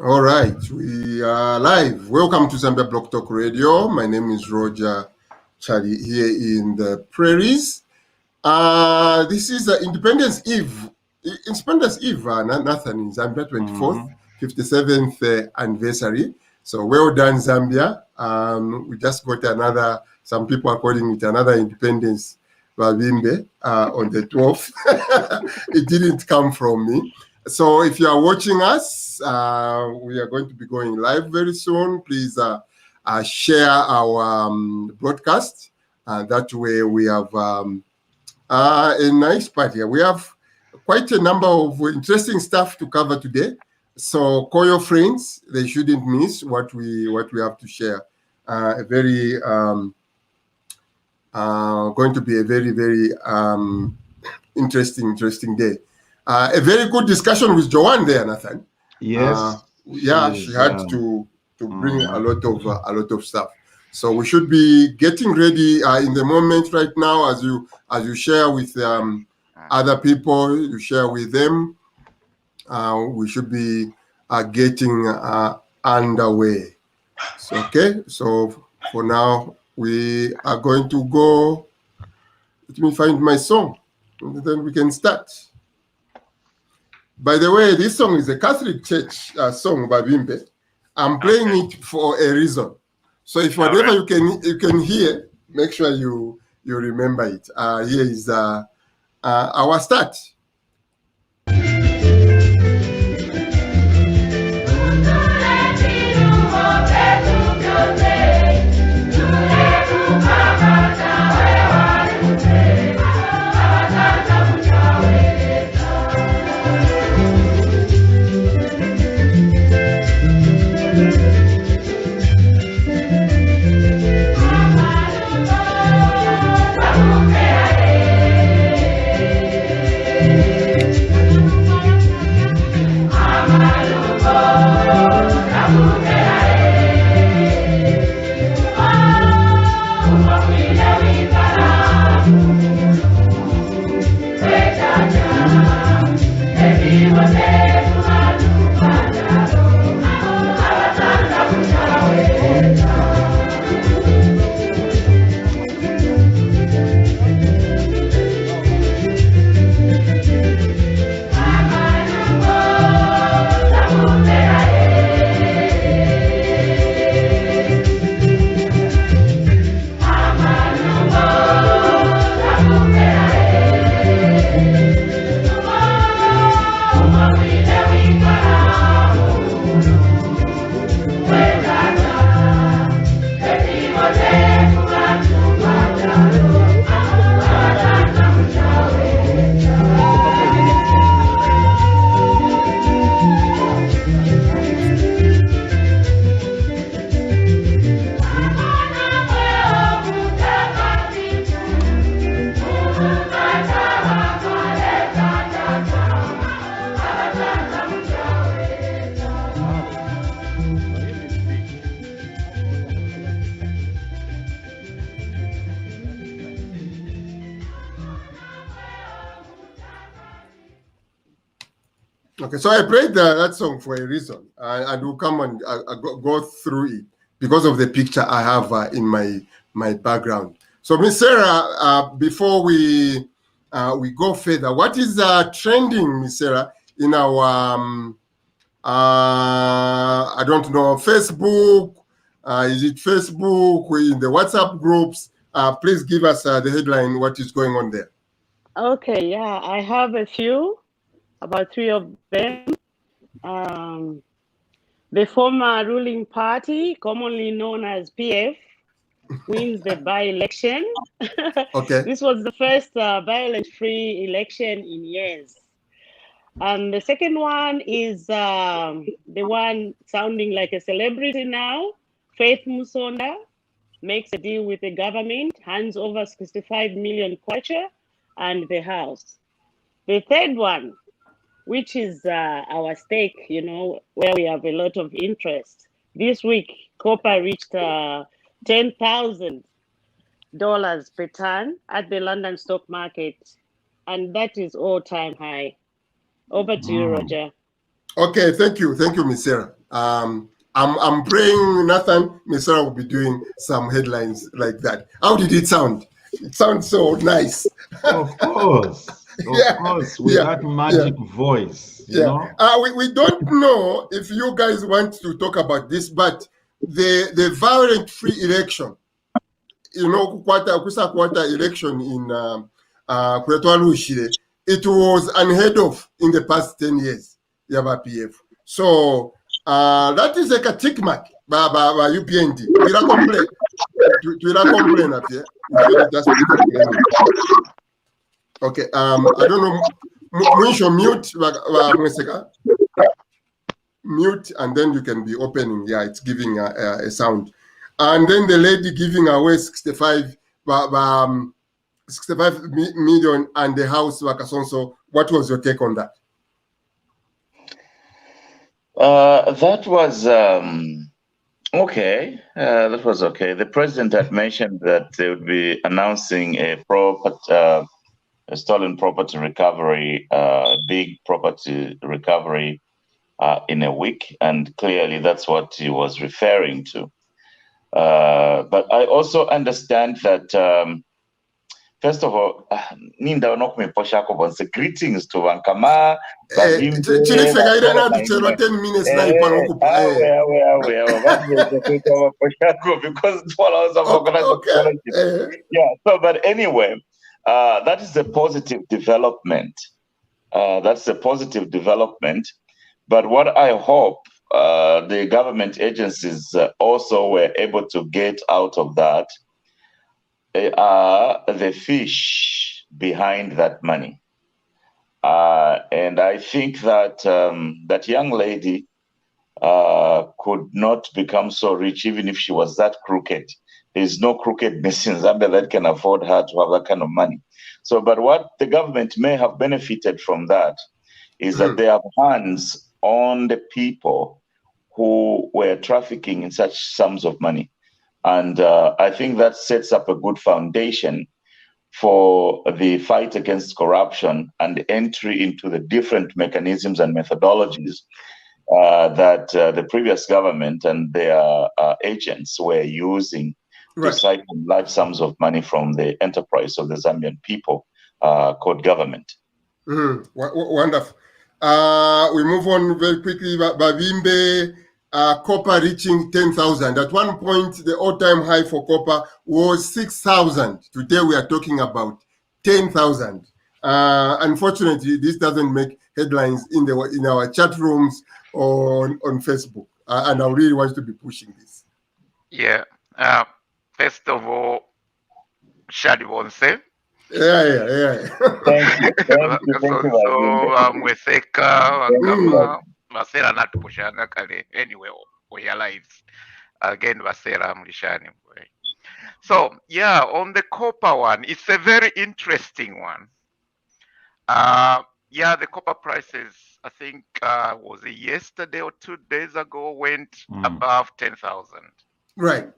All right, we are live. Welcome to Zambia Block Talk Radio. My name is Roger Chari here in the prairies. This is Independence Eve. Independence Eve, Nathan, in Zambia, 24th, 57th anniversary. So well done, Zambia. We just got some people are calling it another Independence Babimbe on the 12th. It didn't come from me. So if you are watching us, we are going to be going live very soon. Please share our broadcast. That way we have a nice party. We have quite a number of interesting stuff to cover today. So call your friends. They shouldn't miss what we have to share. Going to be a very interesting day. A very good discussion with Joanne there, Nathan. Yes. She had to bring a lot of stuff. So we should be getting ready in the moment right now as you share with other people, you share with them. We should be getting underway. So, okay, so for now we are going to go. Let me find my song, and then we can start. By the way, this song is a Catholic Church song by Bimbe. I'm playing it for a reason. So if whatever you can hear, make sure you remember it. Here is our start. Okay, so I played that song for a reason, and we'll come and go through it because of the picture I have in my background. So, Miss Sarah, before we go further, what is trending, Miss Sarah, in our I don't know, Facebook? Is it Facebook? In the WhatsApp groups? Please give us the headline. What is going on there? Okay, yeah, I have a few. About 3 of them. The former ruling party, commonly known as PF, wins the by-election. Okay. This was the first violence-free election in years. And the second one is the one sounding like a celebrity now. Faith Musonda makes a deal with the government, hands over 65 million kwacha and the house. The third one, which is our stake, where we have a lot of interest. This week, copper reached $10,000 per ton at the London stock market, and that is all-time high. Over to you, Roger. Okay, thank you, Ms. Sarah. I'm praying Nathan Mesera will be doing some headlines like that. How did it sound? It sounds so nice. Of course. Of course, with that magic voice, you know. We don't know if you guys want to talk about this, but the violent free election, you know, quarter election in it was unheard of in the past 10 years, Yaba PF. So that is like a tick mark by UPND. We don't complain. We don't complain up here. Okay, I don't know. Mute, and then you can be opening. Yeah, it's giving a sound. And then the lady giving away 65 million and the house Wakasonso. What was your take on that? That was okay. That was okay. The president had mentioned that they would be announcing a stolen property recovery, big property recovery in a week, and clearly that's what he was referring to. But I also understand that, first of all, greetings to Vankama. 10 minutes because it's 4 hours of organized. Yeah, so, but anyway, that is a positive development. That's a positive development. But what I hope the government agencies also were able to get out of that are the fish behind that money. And I think that that young lady could not become so rich even if she was that crooked. There's no crookedness in Zambia that can afford her to have that kind of money. So, but what the government may have benefited from that is that they have hands on the people who were trafficking in such sums of money. And I think that sets up a good foundation for the fight against corruption and the entry into the different mechanisms and methodologies that the previous government and their agents were using to siphon large sums of money from the enterprise of the Zambian people called government. Wonderful. We move on very quickly. Bavimbe, copper reaching 10,000. At one point, the all-time high for copper was 6,000. Today, we are talking about 10,000. Unfortunately, this doesn't make headlines in our chat rooms or on Facebook. And I really want to be pushing this. Yeah. First of all, Shadi Bonse. Yeah. Thank you. Anyway, we lives again. So yeah, on the copper one, it's a very interesting one. Yeah, the copper prices, I think, was it yesterday or 2 days ago, went above 10,000. Right.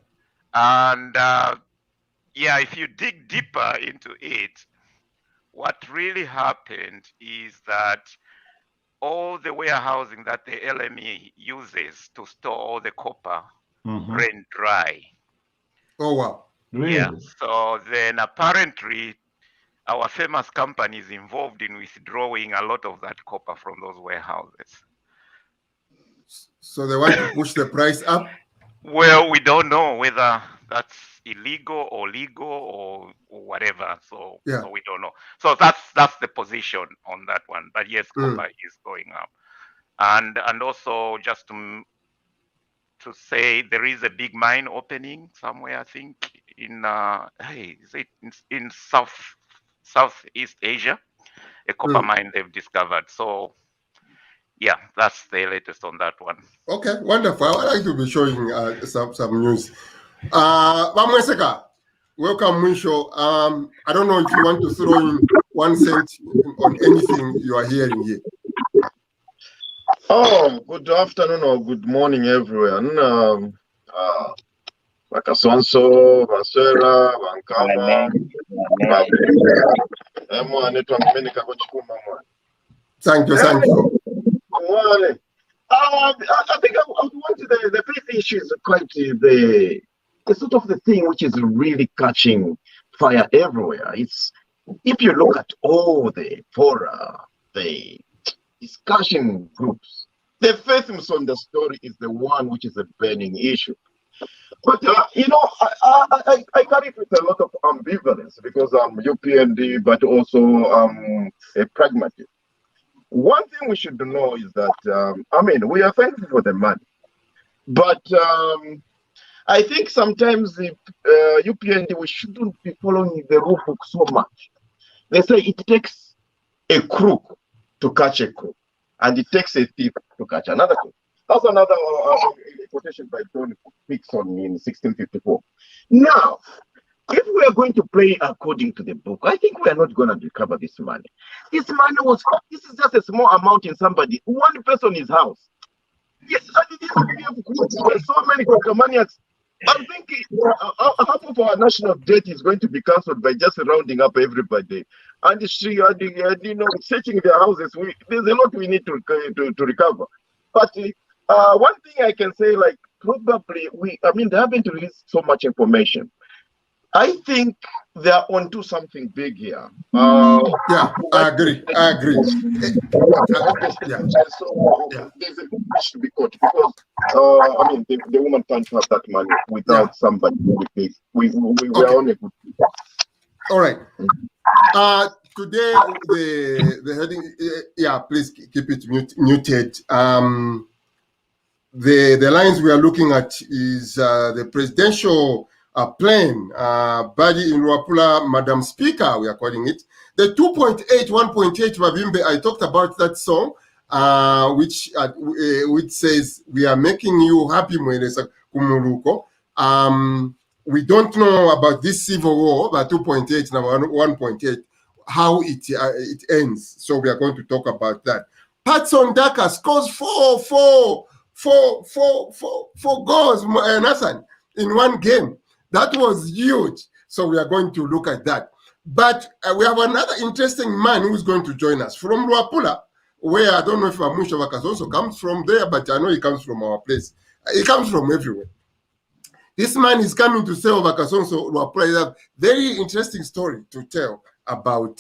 And yeah, if you dig deeper into it, what really happened is that all the warehousing that the LME uses to store all the copper ran dry. Oh, wow. Really? Yeah. So then apparently our famous company is involved in withdrawing a lot of that copper from those warehouses. So they want to push the price up? Well, we don't know whether that's illegal or legal or whatever. So we don't know. So that's the position on that one. But yes, copper is going up. And also just to say there is a big mine opening somewhere, I think in is it in Southeast Asia, a copper mine they've discovered. So yeah, that's the latest on that one. Okay, wonderful. I would like to be showing some news. Bamweseka, welcome, Mwisho. I don't know if you want to throw in 1 cent on anything you are hearing here. Oh, good afternoon or good morning, everyone. Bakasonso, Basera, Bankama, Thank you. I think I would want the peace issue is quite the sort of the thing which is really catching fire everywhere. It's if you look at all the fora, the discussion groups, the faithfulness on the story is the one which is a burning issue. But I carry it with a lot of ambivalence because I'm UPND, but also a pragmatist. One thing we should know is that we are thankful for the money, but I think sometimes the UPND we shouldn't be following the rule book so much. They say it takes a crook to catch a crook, and it takes a thief to catch another thief. That's another quotation by John Hickson in 1654. Now, if we are going to play according to the book, I think we are not going to recover this money. This is just a small amount in one person's house. Yes, and we have so many Kokamaniacs. I'm thinking half of our national debt is going to be cancelled by just rounding up everybody and searching their houses. There's a lot we need to recover. But one thing I can say, probably they haven't released so much information. I think they're onto something big here. I agree. There's a good fish to be caught because the woman can't have that money without somebody with this. We are on a good. All right. Today the heading. Please keep it muted. The lines we are looking at is the presidential plan, Badi in Luapula, Madam Speaker, we are calling it. The 2.8, 1.8 Mavimbe, I talked about that song, which says, we are making you happy, Mweresa Kumuruko. We don't know about this civil war, but 2.8 and 1.8, how it ends. So we are going to talk about that. Patson Daka scores four goals, Nathan, in one game. That was huge. So we are going to look at that. But we have another interesting man who's going to join us from Luapula, where I don't know if Amusha Vakas also comes from there, but I know he comes from our place. He comes from everywhere. This man is coming to tell Vakasonso Luapula a very interesting story to tell about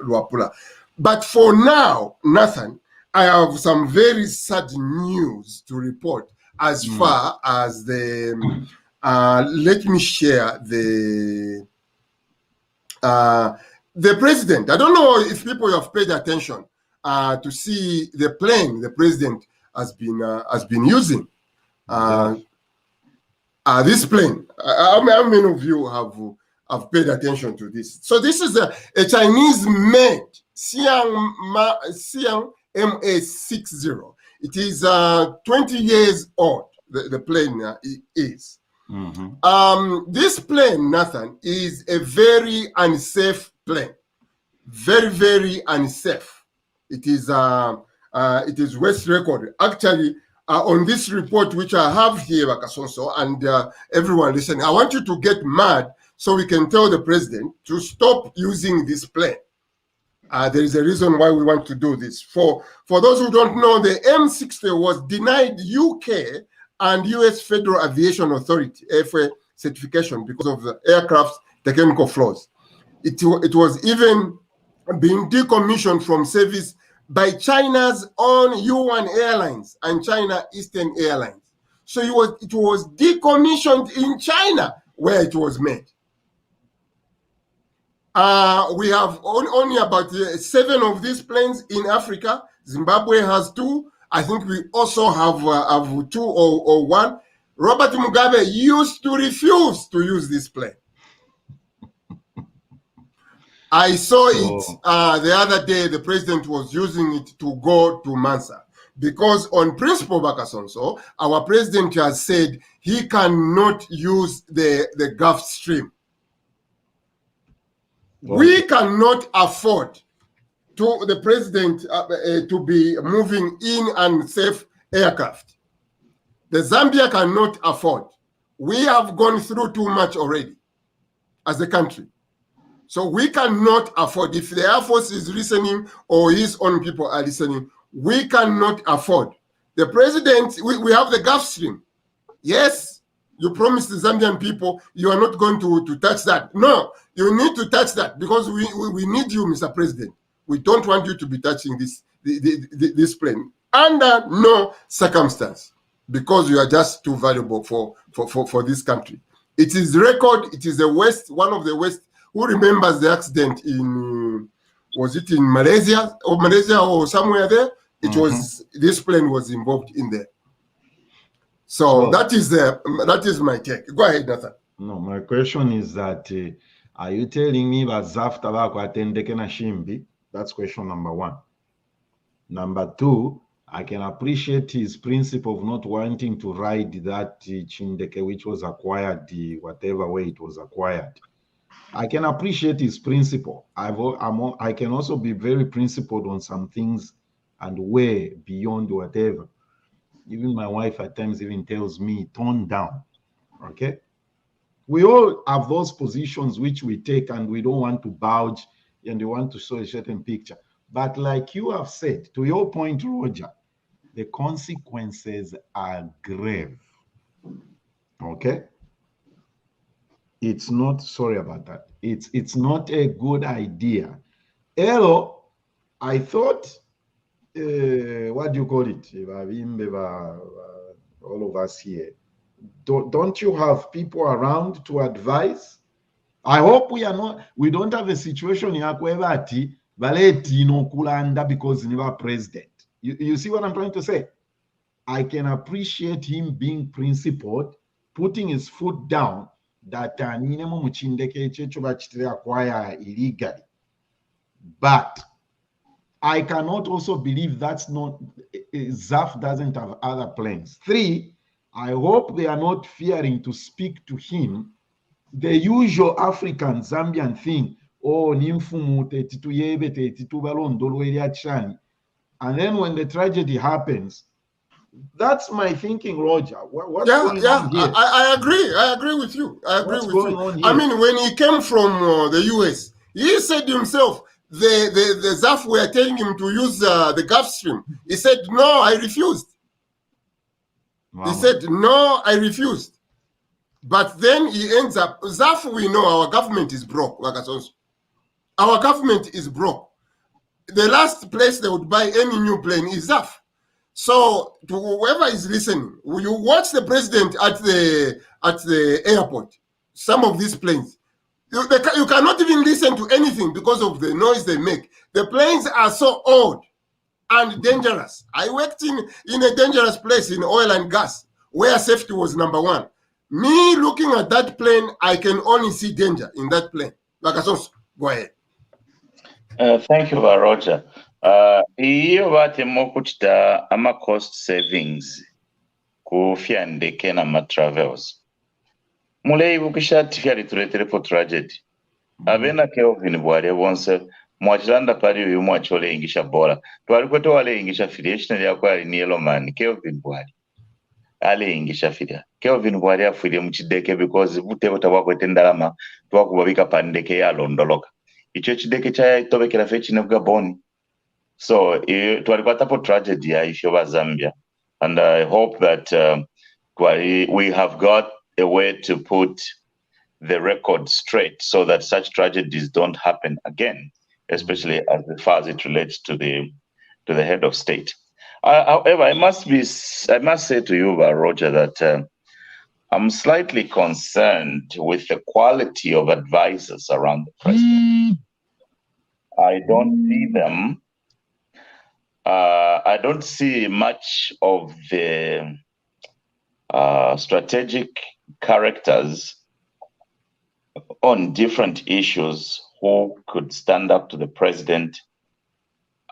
Luapula. But for now, Nathan, I have some very sad news to report as far as the let me share the president. I don't know if people have paid attention to see the plane the president has been using. This plane. How many of you have paid attention to this? So this is a Chinese-made Xiang MA60. It is 20 years old. The plane is. This plane, Nathan, is a very unsafe plane. Very, very unsafe. It is West record. Actually, on this report, which I have here, Vakasonso, and everyone listening, I want you to get mad so we can tell the president to stop using this plane. There is a reason why we want to do this. For those who don't know, the M60 was denied UK and US Federal Aviation Authority, FAA certification because of the aircraft's technical flaws. It was even being decommissioned from service by China's own Yuan Airlines and China Eastern Airlines. So it was decommissioned in China where it was made. We have only about 7 of these planes in Africa. Zimbabwe has 2. I think we also have 2 or 1. Robert Mugabe used to refuse to use this plane. I saw it the other day. The president was using it to go to Mansa because on principle, Vakasonso, our president has said he cannot use the Gulf Stream. We cannot afford the president to be moving in unsafe aircraft. The Zambia cannot afford. We have gone through too much already as a country. So we cannot afford. If the Air Force is listening or his own people are listening, we cannot afford. The president, we have the Gulf Stream. Yes, you promised the Zambian people you are not going to touch that. No, you need to touch that because we need you, Mr. President. We don't want you to be touching this plane under no circumstance because you are just too valuable for this country. It is record. It is the West, one of the West. Who remembers the accident in, was it in Malaysia or somewhere there? It was, this plane was involved in there. So that is my take. Go ahead, Nathan. No, my question is that are you telling me that Zaf tabako atendeke na Shimbi? That's question number one. Number two, I can appreciate his principle of not wanting to ride that Chindeke which was acquired, whatever way it was acquired. I can appreciate his principle. I can also be very principled on some things and way beyond whatever. Even my wife at times even tells me, tone down, okay? We all have those positions which we take and we don't want to budge and we want to show a certain picture. But like you have said, to your point, Roger, the consequences are grave, okay? It's not, sorry about that. It's not a good idea. Hello, I thought, what do you call it? All of us here. Don't you have people around to advise? I hope we don't have a situation here where because never president. You see what I'm trying to say? I can appreciate him being principled, putting his foot down, that acquire illegally. But I cannot also believe that's not, Zaf doesn't have other plans. Three, I hope they are not fearing to speak to him the usual African Zambian thing, oh, and then when the tragedy happens, that's my thinking, Roger. What's going on here? I agree with you. What's going on here? I mean, when he came from the US, he said himself, the ZAF were telling him to use the Gulf Stream. He said, no, I refused. Wow. He said, no, I refused. But then he ends up, ZAF, we know our government is broke. Our government is broke. The last place they would buy any new plane is ZAF. So to whoever is listening, you watch the president at the airport, some of these planes, you cannot even listen to anything because of the noise they make. The planes are so old and dangerous. I worked in a dangerous place in oil and gas where safety was number one. Me looking at that plane, I can only see danger in that plane. Go ahead. Thank you, Roger. Iyo batemo kuchita ama cost savings kufya ndeke na matravels. Mulei bukisha tifyali tuletere for tragedy. Abena Kelvin bwale bonse mwachilanda pali uyu mwachole ingisha bora. Tuwali kweto wale ingisha filiation ya kwa ni yellow man Kelvin bwale. Ale ingisha filia. Kelvin bwale afuile mchideke because bute wako tendalama tuwakubabika pandeke ya londoloka. Icho chideke chaya itobekela fechi nebuga boni. So tuwalipata po tragedy ya ifyoba Zambia, and I hope that we have got a way to put the record straight so that such tragedies don't happen again, especially as far as it relates to the head of state. However, I must say to you, Roger, that I'm slightly concerned with the quality of advisors around the president. I don't see them. I don't see much of the strategic characters on different issues who could stand up to the president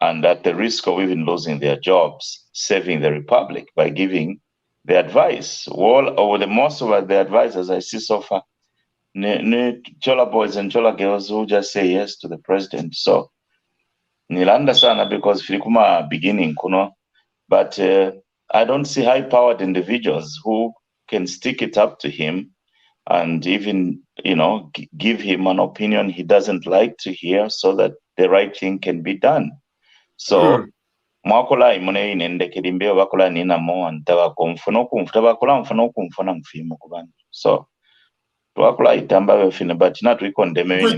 and at the risk of even losing their jobs, saving the republic by giving the advice. Most of the advisors I see so far, Chola boys and Chola girls who just say yes to the president. So nilanda sana because filikuma beginning kuno, but I don't see high-powered individuals who can stick it up to him and even, give him an opinion he doesn't like to hear so that the right thing can be done. So mwakola imune inendekera mbeo bakola nina mo antaba konfuno kumfuta bakola mfuno kumfuna mfimu kubantu so twakola itamba befine but not we condemn if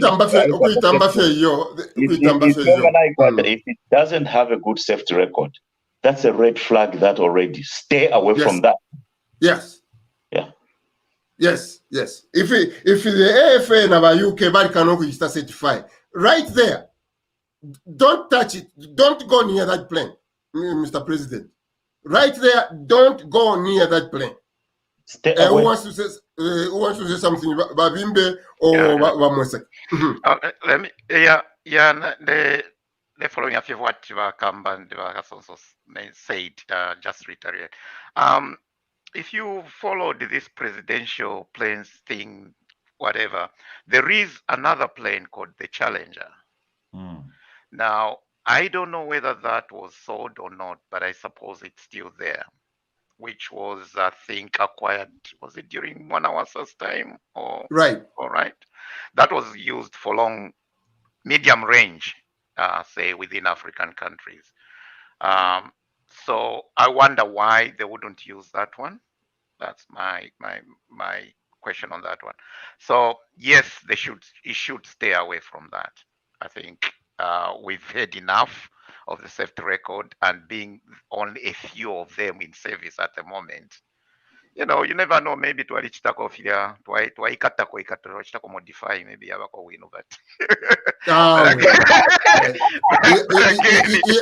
it doesn't have a good safety record, that's a red flag that already stay away from that. Yes. Yeah. Yes. If the AFA and our UK body cannot certify right there, don't touch it. Don't go near that plane, Mr. President. Right there, don't go near that plane. Stay away. Who wants to say something? Babimbe or Wamwesek? Let me. The following up of what Kamba and also said, just reiterate. If you followed this presidential planes thing, whatever, there is another plane called the Challenger. Now, I don't know whether that was sold or not, but I suppose it's still there, which was, I think, acquired, was it during Mwanawasa's time? Or, right. All right. That was used for long, medium range, say, within African countries. So I wonder why they wouldn't use that one. That's my question on that one. So yes, it should stay away from that. I think we've had enough of the safety record and being only a few of them in service at the moment. You know, you never know, maybe to alichitako filia, to modify, maybe yabako wino, but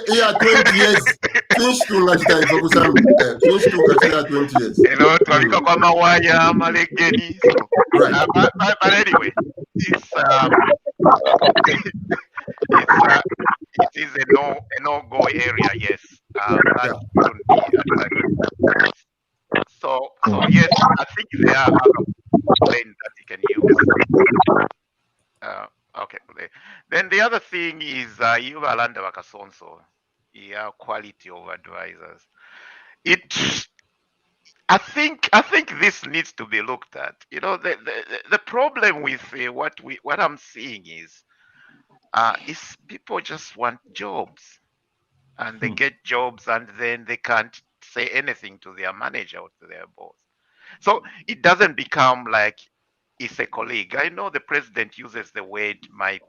yeah, 20 years. Finish to 20 years. You know, to kwa mawaya, malegeni. Right. But anyway, it is a no-go area, yes. That shouldn't be So yes, I think there are other planes that you can use. Okay. Then the other thing is you Alanda Wakasonso, quality of advisors. I think this needs to be looked at. You know, the problem with what I'm seeing is people just want jobs, and they get jobs, and then they can't say anything to their manager or to their boss. So it doesn't become like it's a colleague. I know the president uses the word my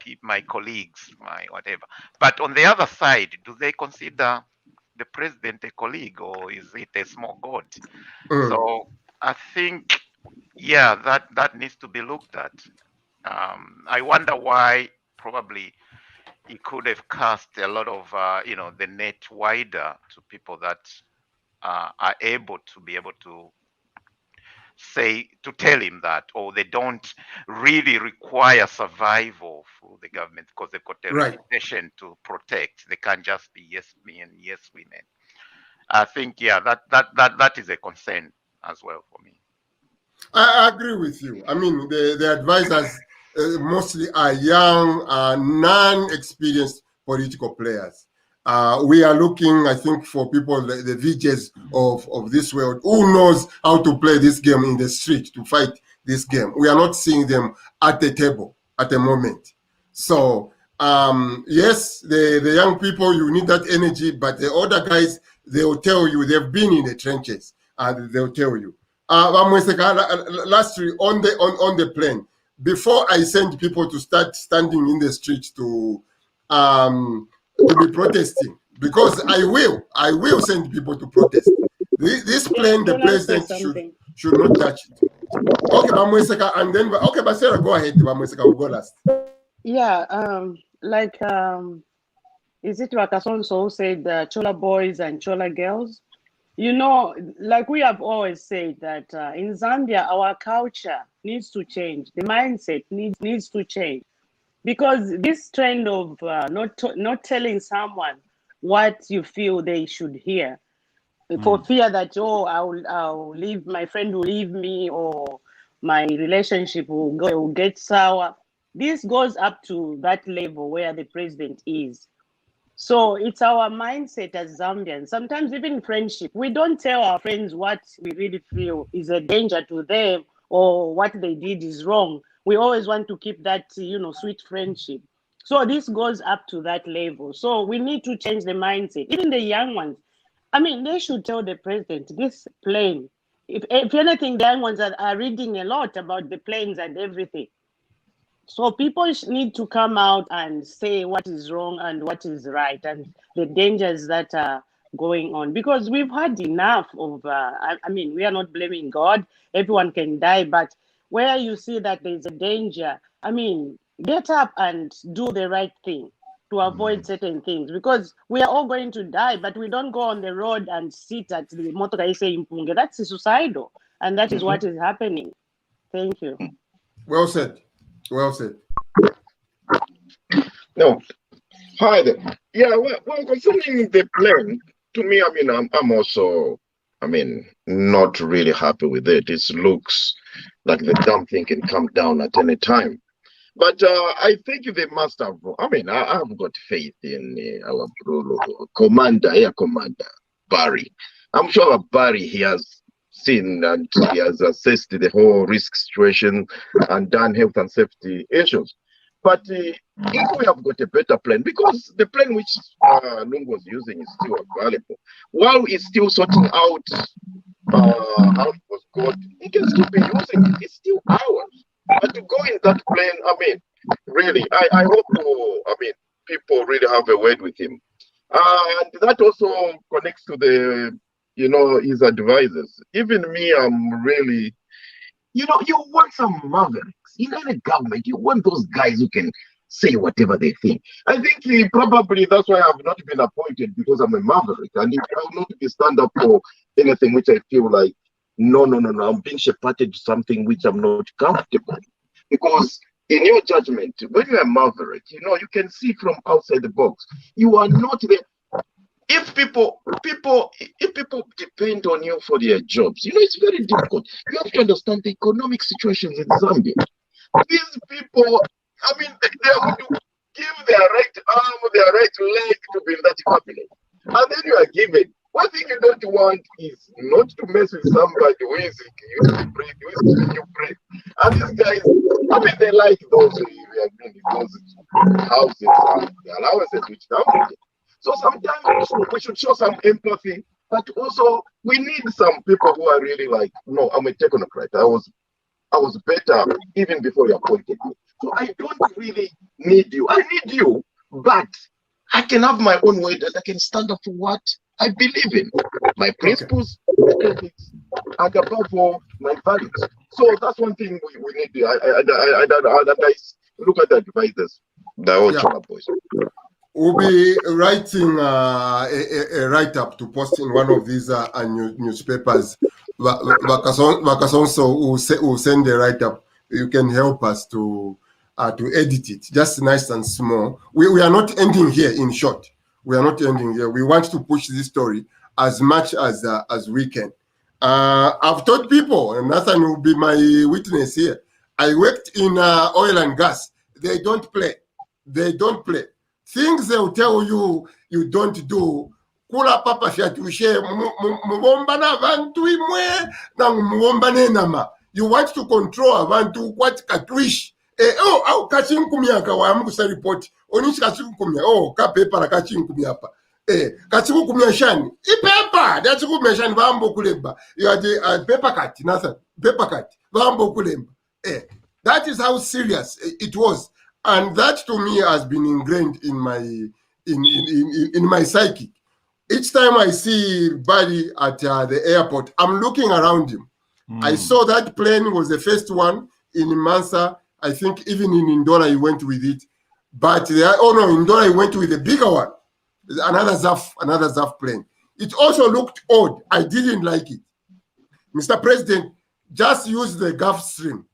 colleagues, my whatever. But on the other side, do they consider the president a colleague, or is it a small god? So I think, yeah, that needs to be looked at. I wonder why probably he could have cast a lot of the net wider to people that are able to tell him that, or they don't really require survival for the government because they've got a reputation to protect. They can't just be yes men, yes women. I think, yeah, that is a concern as well for me. I agree with you. I mean, the advisors mostly are young, non-experienced political players. We are looking, I think, for people, the VJs of this world, who knows how to play this game in the street, to fight this game. We are not seeing them at the table at the moment. So, yes, the young people, you need that energy, but the older guys, they will tell you, they've been in the trenches, and they'll tell you. Lastly, on the plane, before I send people to start standing in the street to be protesting, because I will send people to protest. This plane, the president should not touch it. Okay, Bamweseka, and then Basera, go ahead. Bamweseka will go last. Yeah, is it Wakasonso who said Chola boys and Chola girls? You know, like we have always said that in Zambia, our culture needs to change. The mindset needs to change, because this trend of not telling someone what you feel they should hear, for fear that I'll leave, my friend will leave me, or my relationship will get sour. This goes up to that level where the president is. So it's our mindset as Zambians. Sometimes even friendship, we don't tell our friends what we really feel is a danger to them, or what they did is wrong. We always want to keep that, sweet friendship. So this goes up to that level. So we need to change the mindset. Even the young ones, I mean, they should tell the president this plane. If anything, the young ones are reading a lot about the planes and everything. So people need to come out and say what is wrong and what is right and the dangers that are going on, because we've had enough of, I mean, we are not blaming God. Everyone can die, but where you see that there's a danger, I mean, get up and do the right thing to avoid certain things, because we are all going to die, but we don't go on the road and sit at the motokaise impunge. That's suicidal, and that is what is happening. Thank you. Well said. Well said. No. Hi there. Yeah, well, concerning the plan, to me, I mean, I'm also, I mean, not really happy with it. It looks like the damn thing can come down at any time. But I think they must have, I mean, I have got faith in our commander, Air Commander, Barry. I'm sure Barry, he has seen and he has assessed the whole risk situation and done health and safety issues. But if we have got a better plan, because the plan which Lungu was using is still available, while he's still sorting out how it was got, he can still be using it. It's still ours. But to go in that plan, I mean, really, I hope, I mean, people really have a word with him. And that also connects to the, you know, his advisors. Even me, I'm really, you know, you want some mavericks. In any government, you want those guys who can say whatever they think. I think probably that's why I've not been appointed, because I'm a maverick. And I will not be stand up for anything which I feel like, no, I'm being shepherded to something which I'm not comfortable. Because in your judgment, when you're a maverick, you know, you can see from outside the box. You are not there. If people depend on you for their jobs, you know, it's very difficult. You have to understand the economic situations in Zambia. These people, I mean, they are going to give their right arm, their right leg to be in that cabinet. And then you are given. One thing you don't want is not to mess with somebody who is used to breathe, who is giving you breath. And these guys, I mean, they like those houses and the allowances which come with it. So sometimes we should show some empathy, but also we need some people who are really like, no, I'm a technocrat. I was better even before you appointed me. So I don't really need you. I need you, but I can have my own way that I can stand up for what I believe in, my principles, ethics, and above all, my values. So that's one thing we need. I look at the advisors, the old Chola boys. We'll be writing a write-up to post in one of these newspapers. Vakasonso will send a write-up. You can help us to edit it, just nice and small. We are not ending here, in short. We are not ending here. We want to push this story as much as we can. I've told people, and Nathan will be my witness here. I worked in oil and gas. They don't play. They don't play. Things they'll tell you you don't do. Kula papa fiatushe muomba na vantu imwe na muomba nenama. You want to control abantu kwati katwish. Au kachinkumyaka wa amukusa report. Onishi kachinkumya. Ka paper la kachinkumyapa. Kachinkumya shani. Paper. Kachinkumya shani vambo kulemba. You are the paper cut. Nothing. Paper cut. Vambo kulemba. That is how serious it was. And that to me has been ingrained in my in my psyche. Each time I see Barry at the airport, I'm looking around him. I saw that plane was the first one in Mansa. I think even in Indora he went with it. But in Indora he went with a bigger one. Another ZAF plane. It also looked odd. I didn't like it. Mr. President, just use the Gulf Stream.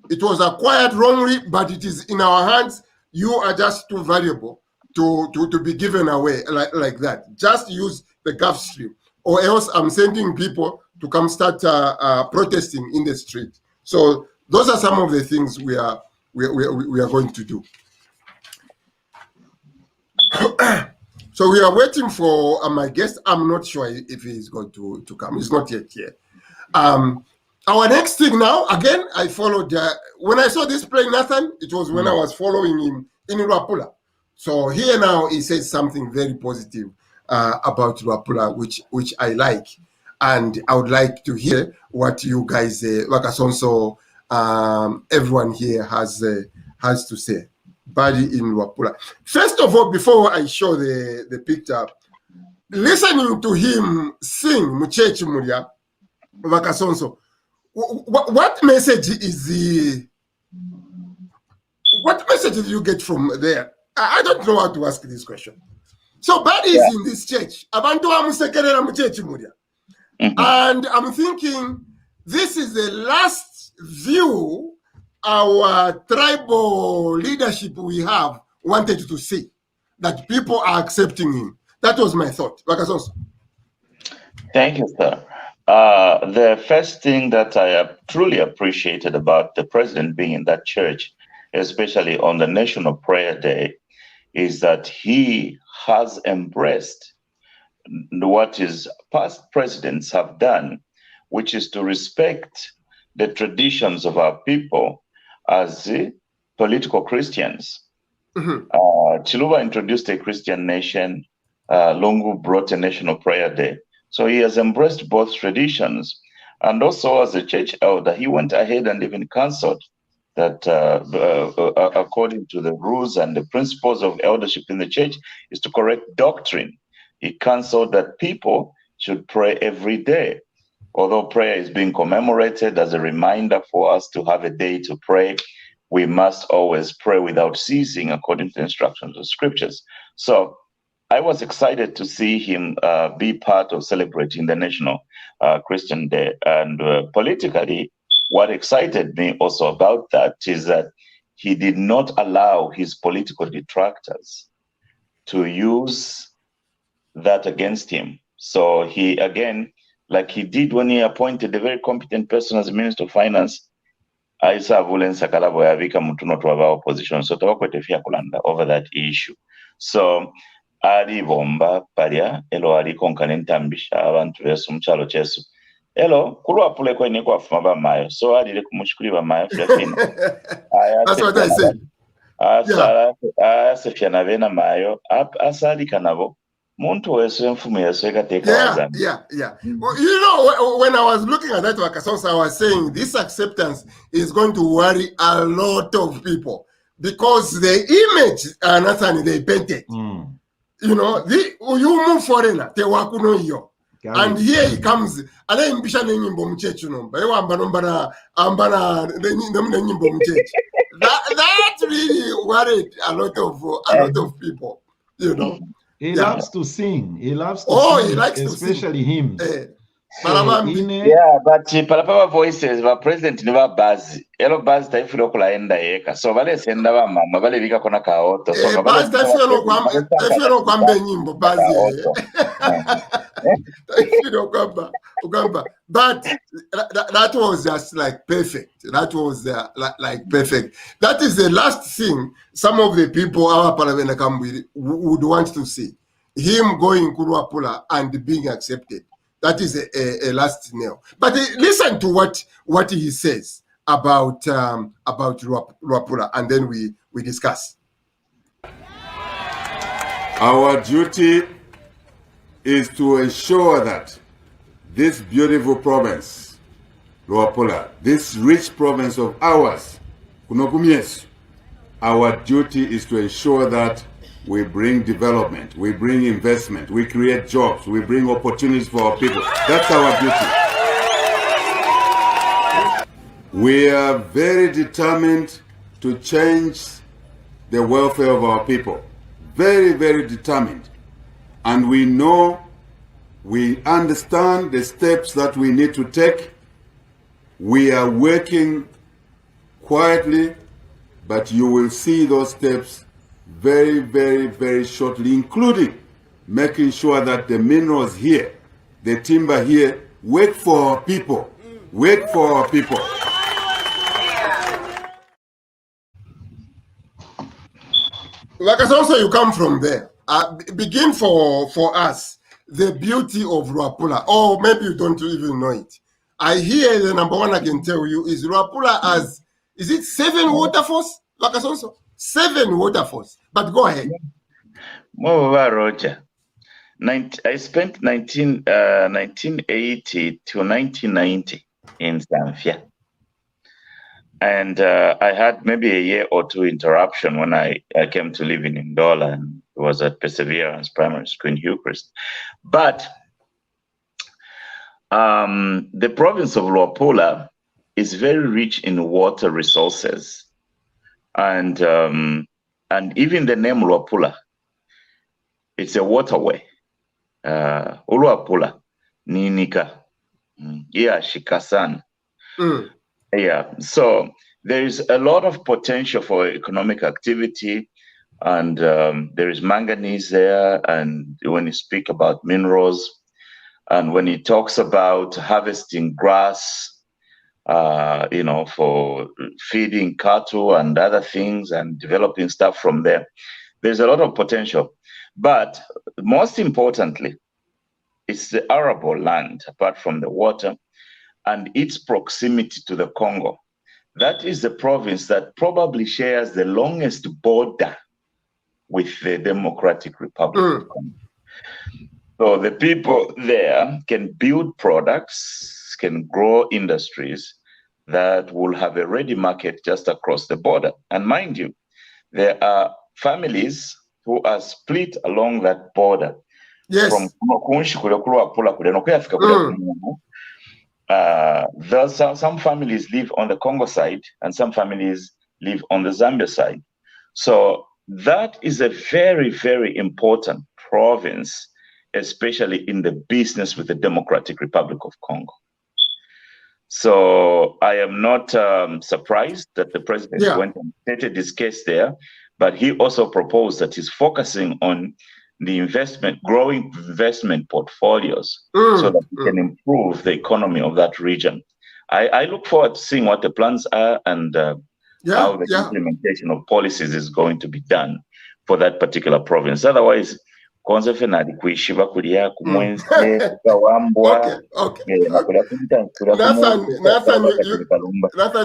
It was acquired wrongly, but it is in our hands. You are just too valuable to be given away like that. Just use the Gulf Stream, or else I'm sending people to come start protesting in the street. So those are some of the things we are going to do. So we are waiting for my guest. I'm not sure if he's going to come. He's not yet here. Our next thing now, again, I followed, when I saw this plane, Nathan, it was when I was following him in Luapula. So here now he says something very positive about Luapula, which I like. And I would like to hear what you guys, Wakasonso, everyone here has to say. Body in Luapula. First of all, before I show the picture, listening to him sing Muchechi Muria, Wakasonso, what message what message did you get from there? I don't know how to ask this question. So Badi is in this church. Abantu amusekerera Muchechi Muria. And I'm thinking this is the last view our tribal leadership we have wanted to see, that people are accepting him. That was my thought. Thank you, sir. The first thing that I truly appreciated about the president being in that church, especially on the National Prayer Day, is that he has embraced what his past presidents have done, which is to respect the traditions of our people as political Christians. Chiluba introduced a Christian nation. Lungu brought a National Prayer Day. So he has embraced both traditions. And also as a church elder, he went ahead and even counseled that according to the rules and the principles of eldership in the church is to correct doctrine. He counseled that people should pray every day. Although prayer is being commemorated as a reminder for us to have a day to pray, we must always pray without ceasing according to the instructions of scriptures. So I was excited to see him be part of celebrating the National Christian Day. And politically, what excited me also about that is that he did not allow his political detractors to use that against him. So he, again, like he did when he appointed a very competent person as Minister of Finance, Aisa Vulen Sakalabo Yavika Mutuno to our opposition. So Tawakwetefia Kulanda over that issue. So Ali Bomba Paria, Elo Ali Konkanentambisha, Abantu Vesum Chalo Chesu. Elo, Kuluapule Kwenye kwa Fumaba Mayo. So Ali Lekumushkuri Mayo Fiatina. That's what I said. Asafiana Vena Mayo, Asali Kanabo. Yeah. Well, you know, when I was looking at that Wakasonso, I was saying this acceptance is going to worry a lot of people because the image Nathan they painted. You know, you move foreigner, te wakuno yo. And here he comes, that really worried a lot of people, you know. He loves to sing. He loves to sing, he likes especially to sing. hymns. Yeah, but Palapava voices were present never buzz. Elo buzz taifilo kula enda eka. So vale senda wa mama vale vika kona kaoto. So buzz taifilo kwambe nyimbo buzz but that was just like perfect. That was like perfect. That is the last thing some of the people our parliament would want to see. Him going Luapula and being accepted. That is a last nail. But listen to what he says about Luapula, and then we discuss. Our duty is to ensure that this beautiful province, Luapula, this rich province of ours, Kunokumiesu, our duty is to ensure that we bring development, we bring investment, we create jobs, we bring opportunities for our people. That's our duty. We are very determined to change the welfare of our people. Very, very determined. And we know, we understand the steps that we need to take. We are working quietly, but you will see those steps very, very, very shortly, including making sure that the minerals here, the timber here, work for our people. Work for our people. Wakasonso, you come from there. Begin for us the beauty of Luapula, or maybe you don't even know it. I hear the number one I can tell you is Luapula as, is it 7 waterfalls, Wakasonso? 7 waterfalls. But go ahead. Moreover, Roger, I spent 1980 to 1990 in Zambia. And I had maybe a year or two interruption when I came to live in Ndola, and was at Perseverance Primary School in Hillcrest. But the province of Luapula is very rich in water resources. And even the name Luapula, it's a waterway. Uluapula, Ninika, yeah, Shikasan. Yeah, so there is a lot of potential for economic activity, and there is manganese there. And when you speak about minerals, and when he talks about harvesting grass, for feeding cattle and other things and developing stuff from there, there's a lot of potential. But most importantly, it's the arable land, apart from the water, and its proximity to the Congo. That is the province that probably shares the longest border with the Democratic Republic of Congo. So the people there can build products, can grow industries that will have a ready market just across the border. And mind you, there are families who are split along that border. Yes. From some families live on the Congo side and some families live on the Zambia side. So that is a very, very important province, especially in the business with the Democratic Republic of Congo. So I am not surprised that the president went and stated his case there, but he also proposed that he's focusing on the growing investment portfolios so that we can improve the economy of that region. I look forward to seeing what the plans are and how the implementation of policies is going to be done for that particular province. Otherwise, Nathan,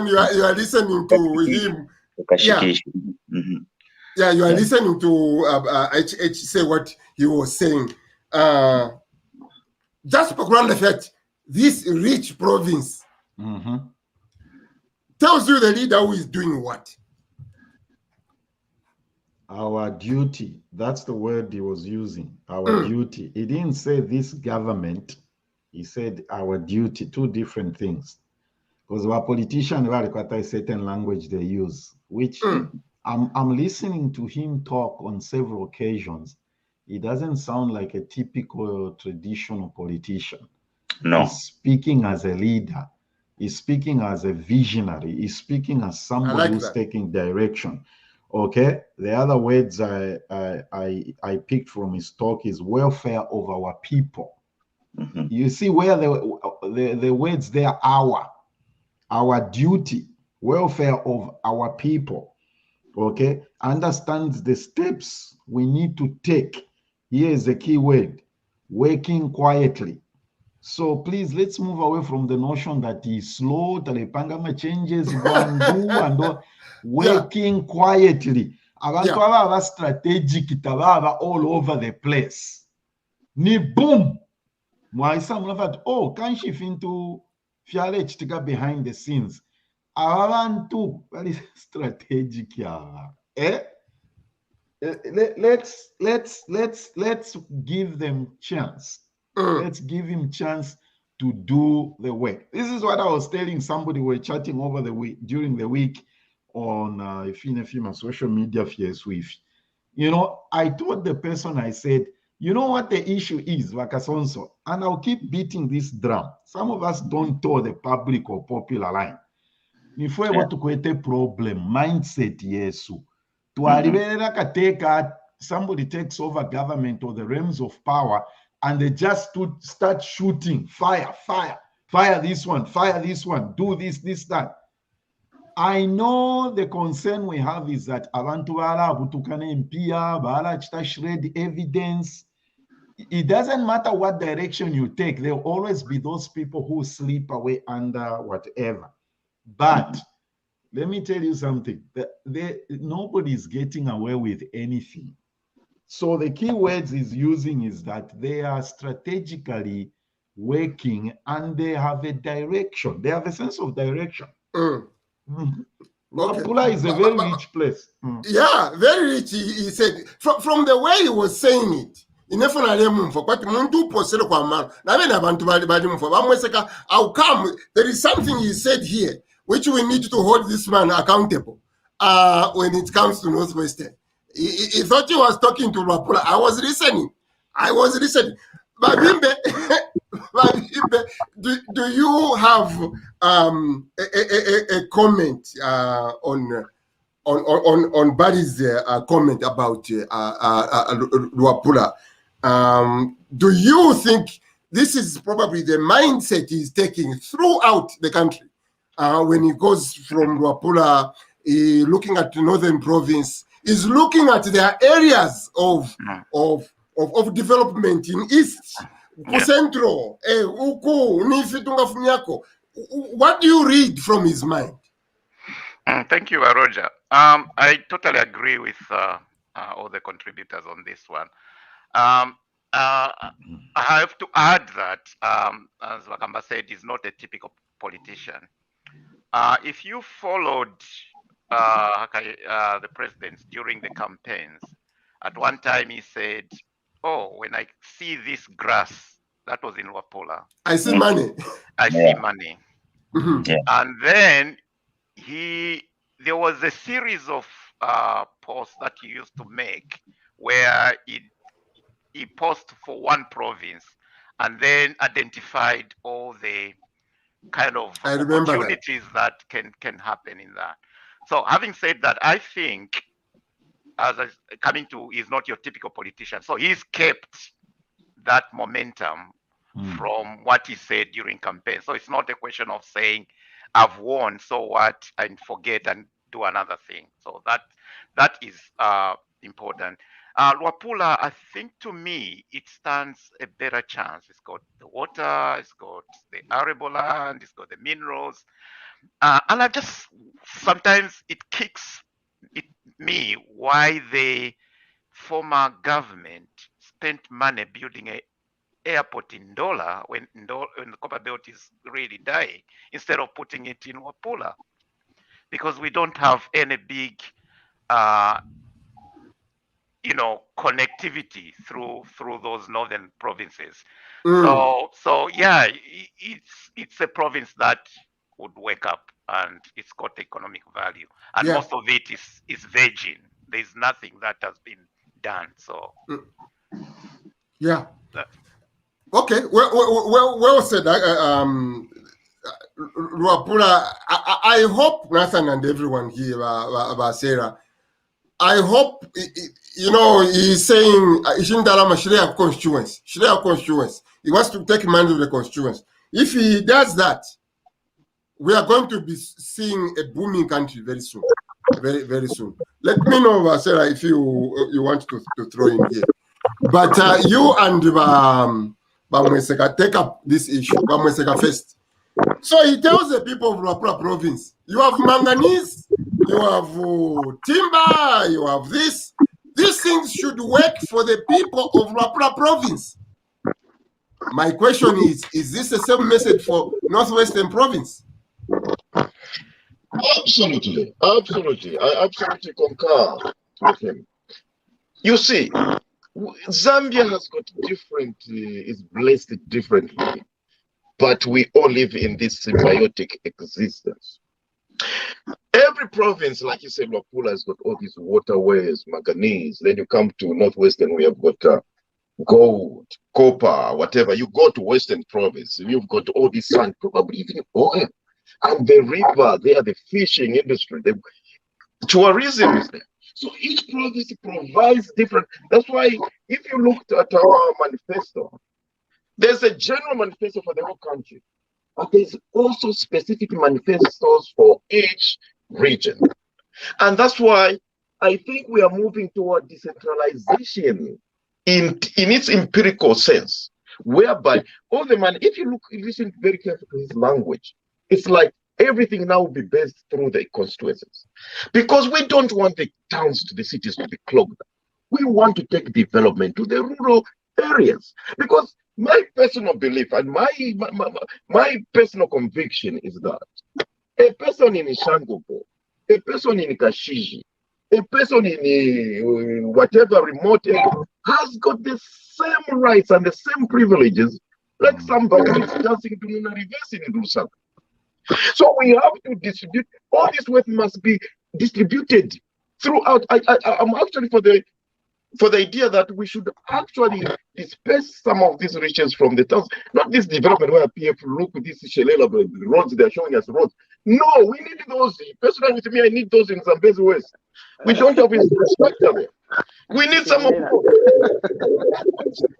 you are listening to him. Yeah, you are listening to HH say what he was saying. Just background the fact, this rich province tells you the leader who is doing what. Our duty, that's the word he was using, our duty. He didn't say this government, he said our duty, two different things. Because our politicians require a certain language they use, which I'm listening to him talk on several occasions. He doesn't sound like a typical traditional politician. No. He's speaking as a leader. He's speaking as a visionary. He's speaking as somebody who's taking direction. Okay. The other words I picked from his talk is welfare of our people. You see where the words there are our duty, welfare of our people. Okay. Understands the steps we need to take. Here is the key word, working quietly. So please, let's move away from the notion that he's slow, talepanga changes, and working quietly. Abantu ababa strategic tababa all over the place. Ni boom. Mwaisa mnafat, can she into fiale chitika behind the scenes. Abantu very strategic ya. Let's give them chance. Let's give him chance to do the work. This is what I was telling somebody we were chatting over the week during the week on Ifina social media with. I told the person, I said, you know what the issue is, Wakasonso, and I'll keep beating this drum. Some of us don't toe the public or popular line. If we want to create a problem, mindset, yes. Somebody takes over government or the realms of power and they just start shooting, fire this one, do this, that. I know the concern we have is that abantu butukana impia, bala chita shred evidence. It doesn't matter what direction you take, there will always be those people who sleep away under whatever. But let me tell you something. Nobody's getting away with anything. So the key words he's using is that they are strategically working and they have a direction. They have a sense of direction. Luapula is a very rich place. Yeah, very rich. He said from the way he was saying it. How come there is something he said here which we need to hold this man accountable when it comes to Northwestern. He thought he was talking to Luapula. I was listening. Babimbe, do you have a comment on Barry's comment about Luapula? Do you think this is probably the mindset he's taking throughout the country when he goes from Luapula, looking at the northern province, is looking at their areas of development in East, Central, what do you read from his mind? Thank you, Roger. I totally agree with all the contributors on this one. I have to add that, as Wakamba said, he's not a typical politician. If you followed the presidents during the campaigns, at one time he said, "Oh, when I see this grass," that was in Luapula, I see money. I see money. And then there was a series of posts that he used to make where he posted for one province and then identified all the kind of opportunities that can happen in that. So having said that, I think he's not your typical politician. So he's kept that momentum from what he said during campaign. So it's not a question of saying, I've won, so what, and forget and do another thing. So that is important. Luapula, I think to me, it stands a better chance. It's got the water, it's got the arable land, it's got the minerals. And I just, sometimes it kicks me why the former government spent money building an airport in Ndola when the copper belt is really dying, instead of putting it in Luapula, because we don't have any big connectivity through those northern provinces. So yeah, it's a province that would wake up, and it's got economic value, and most of it is virgin. There's nothing that has been done. So okay, well said. Luapula, I hope Nathan and everyone here, Sarah, I hope, he's saying, Shreya constituents. He wants to take command of the constituents. If he does that, we are going to be seeing a booming country very soon. Very, very soon. Let me know, Sarah, if you want to throw in here. But you and Bamweseka take up this issue. Bamweseka first. So he tells the people of Luapula province, you have manganese, you have timber, you have this. These things should work for the people of Luapula province. My question is this the same message for Northwestern province? Absolutely. I absolutely concur with him. You see, Zambia has got different, is blessed differently, but we all live in this symbiotic existence. Every province, like you said, Luapula has got all these waterways, manganese. Then you come to Northwestern, we have got gold, copper, whatever. You go to Western province, you've got all this sand, probably even oil. And the river there, the fishing industry, the tourism is there. So each province provides different. That's why if you looked at our manifesto, there's a general manifesto for the whole country, but there's also specific manifestos for each region. And that's why I think we are moving toward decentralization in its empirical sense, whereby all the money, if you listen very carefully to his language, it's like everything now will be based through the constituencies. Because we don't want the towns to the cities to be clogged. We want to take development to the rural areas. Because my personal belief and my personal conviction is that a person in Shangopo, a person in Kashiji, a person in whatever remote area has got the same rights and the same privileges like somebody who is dancing to reverse in Lusaka. So we have to distribute, all this wealth must be distributed throughout. I'm actually for the idea that we should actually disperse some of these riches from the towns, not this development where PF look at this Shelela roads, they're showing us roads. No, we need those. Personally, with me, I need those in Zambezi West. We don't have infrastructure there. We need some of those.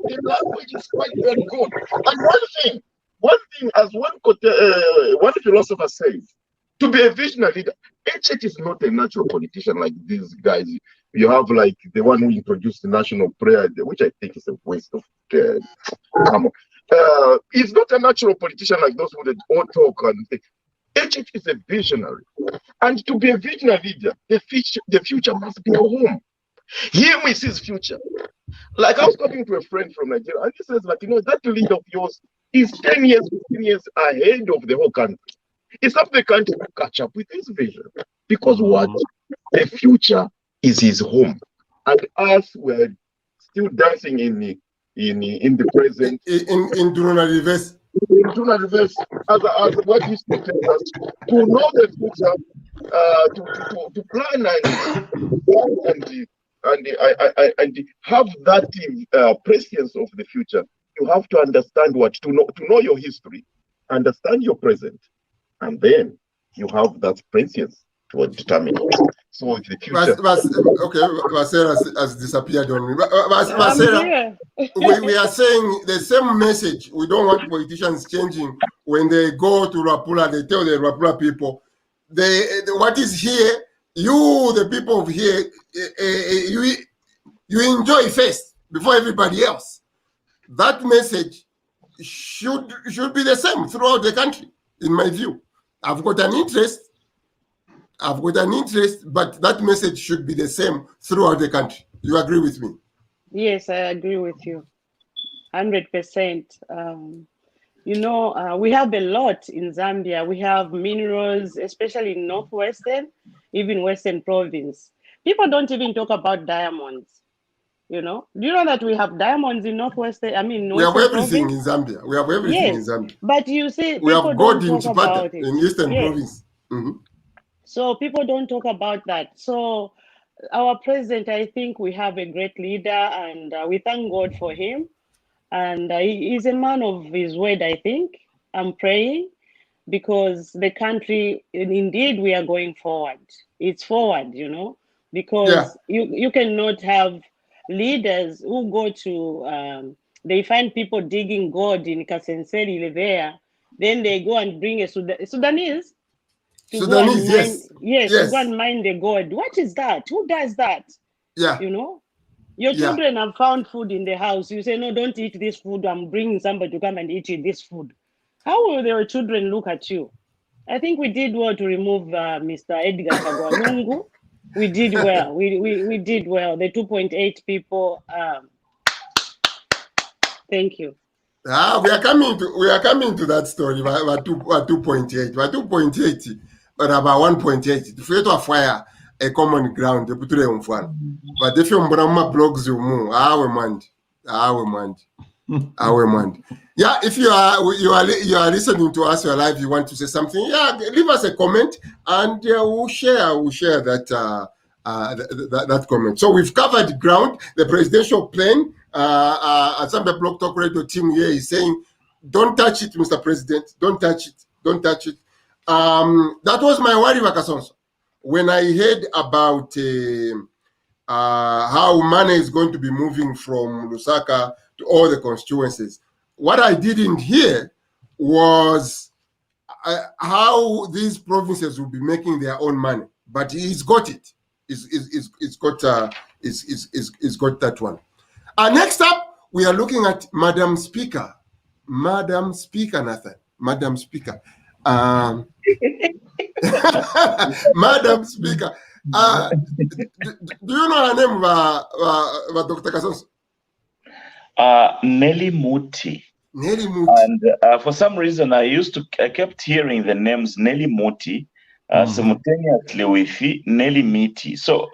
The language is quite very good. And one thing, as one philosopher says, to be a visionary leader, HH is not a natural politician like these guys. You have like the one who introduced the national prayer, which I think is a waste of time. He's not a natural politician like those who all talk and think. HH is a visionary. And to be a visionary leader, the future must be a home. Him is his future. Like I was talking to a friend from Nigeria, and he says that, that leader of yours is 10 years, 15 years ahead of the whole country. It's up to the country to catch up with his vision. Because what? The future is his home. And us, we're still dancing in the present. In Duruna Reverse. In Duruna Reverse, as what used to tell us, to know the future, to plan and have that prescience of the future. You have to understand to know your history, understand your present, and then you have that prescience to determine it. So the future. Masera has disappeared on me. Masera, we are saying the same message. We don't want politicians changing. When they go to Rapula, they tell the Rapula people, what is here, you, the people of here, you enjoy first before everybody else. That message should be the same throughout the country, in my view. I've got an interest, but that message should be the same throughout the country. You agree with me? Yes, I agree with you, 100%. We have a lot in Zambia. We have minerals, especially in Northwestern, even Western Province. People don't even talk about diamonds. Do you know that we have diamonds in Northwestern? We have everything in Zambia. We have everything in Zambia. But you see, we have gold in Chipata, in Eastern Province. Mm-hmm. So people don't talk about that. So our president, I think we have a great leader, and we thank God for him. And he's a man of his word, I think. I'm praying because the country, indeed, we are going forward. It's forward, because you cannot have leaders who go to, they find people digging gold in Kasenseri there, then they go and bring a Sudanese. To go and mine the gold. What is that? Who does that? Yeah. Your children have found food in the house. You say, no, don't eat this food. I'm bringing somebody to come and eat this food. How will their children look at you? I think we did well to remove Mr. Edgar Kagwanungu. We did well. We did well. The 2.8 people. Thank you. We are coming to that story. We're 2.8. We're 2.8. But about 1.8. If you have fire a common ground, you put it on fun. But if you have blogs, you move. Our mind. Yeah, if you are listening to us, you're live, you want to say something, leave us a comment, and we'll share that that comment. So we've covered ground. The presidential plan. Zambia Block Talk Radio team here is saying, don't touch it, Mr. President. Don't touch it. That was my worry, Wakasonso. When I heard about how money is going to be moving from Lusaka to all the constituencies, what I didn't hear was how these provinces will be making their own money. But he's got it. He's got that one. Next up, we are looking at Madam Speaker. Madam Speaker, Nathan. Madam Speaker. Madam Speaker, do you know her name, Dr. Kasonso? Nelly Muti. Nelly Muti. And for some reason, I kept hearing the names Nelly Muti simultaneously with Nelly Miti. So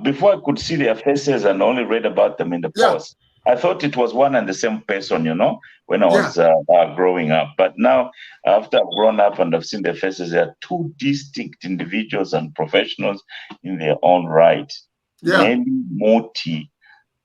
before I could see their faces and only read about them in the post, I thought it was one and the same person, when I was growing up. But now, after I've grown up and I've seen their faces, they are two distinct individuals and professionals in their own right. Nelly Muti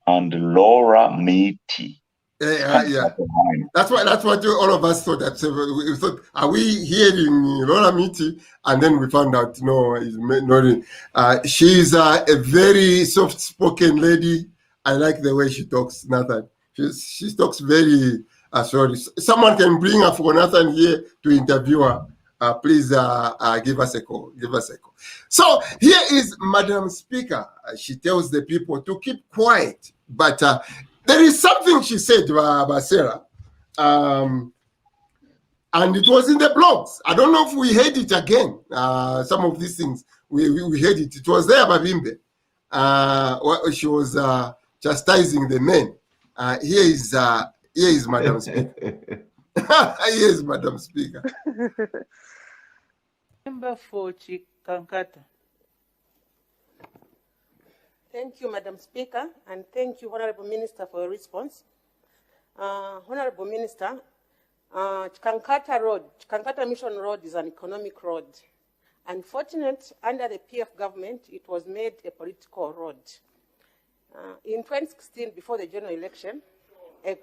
and Laura Miti. That's what all of us thought. We thought, are we hearing Laura Miti? And then we found out, no, it's not. She's a very soft-spoken lady. I like the way she talks, Nathan. She talks very, sorry. Someone can bring her for Nathan here to interview her. Please give us a call. Give us a call. So here is Madam Speaker. She tells the people to keep quiet. But there is something she said, Sarah, and it was in the blogs. I don't know if we heard it again. Some of these things, we heard it. It was there, Babimbe. She was chastising the men. Here is Madam Speaker. Here is Madam Speaker. Member for Chikankata. Thank you, Madam Speaker, and thank you, Honorable Minister, for your response. Honorable Minister, Chikankata Mission Road is an economic road. Unfortunately, under the PF government, it was made a political road. In 2016, before the general election, the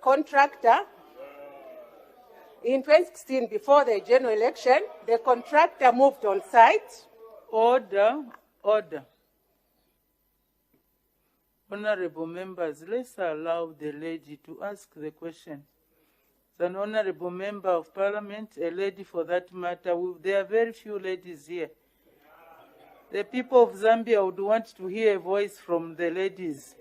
contractor moved on site. Order. Honorable members, let's allow the lady to ask the question. It's an honorable member of parliament, a lady for that matter. There are very few ladies here. The people of Zambia would want to hear a voice from the ladies.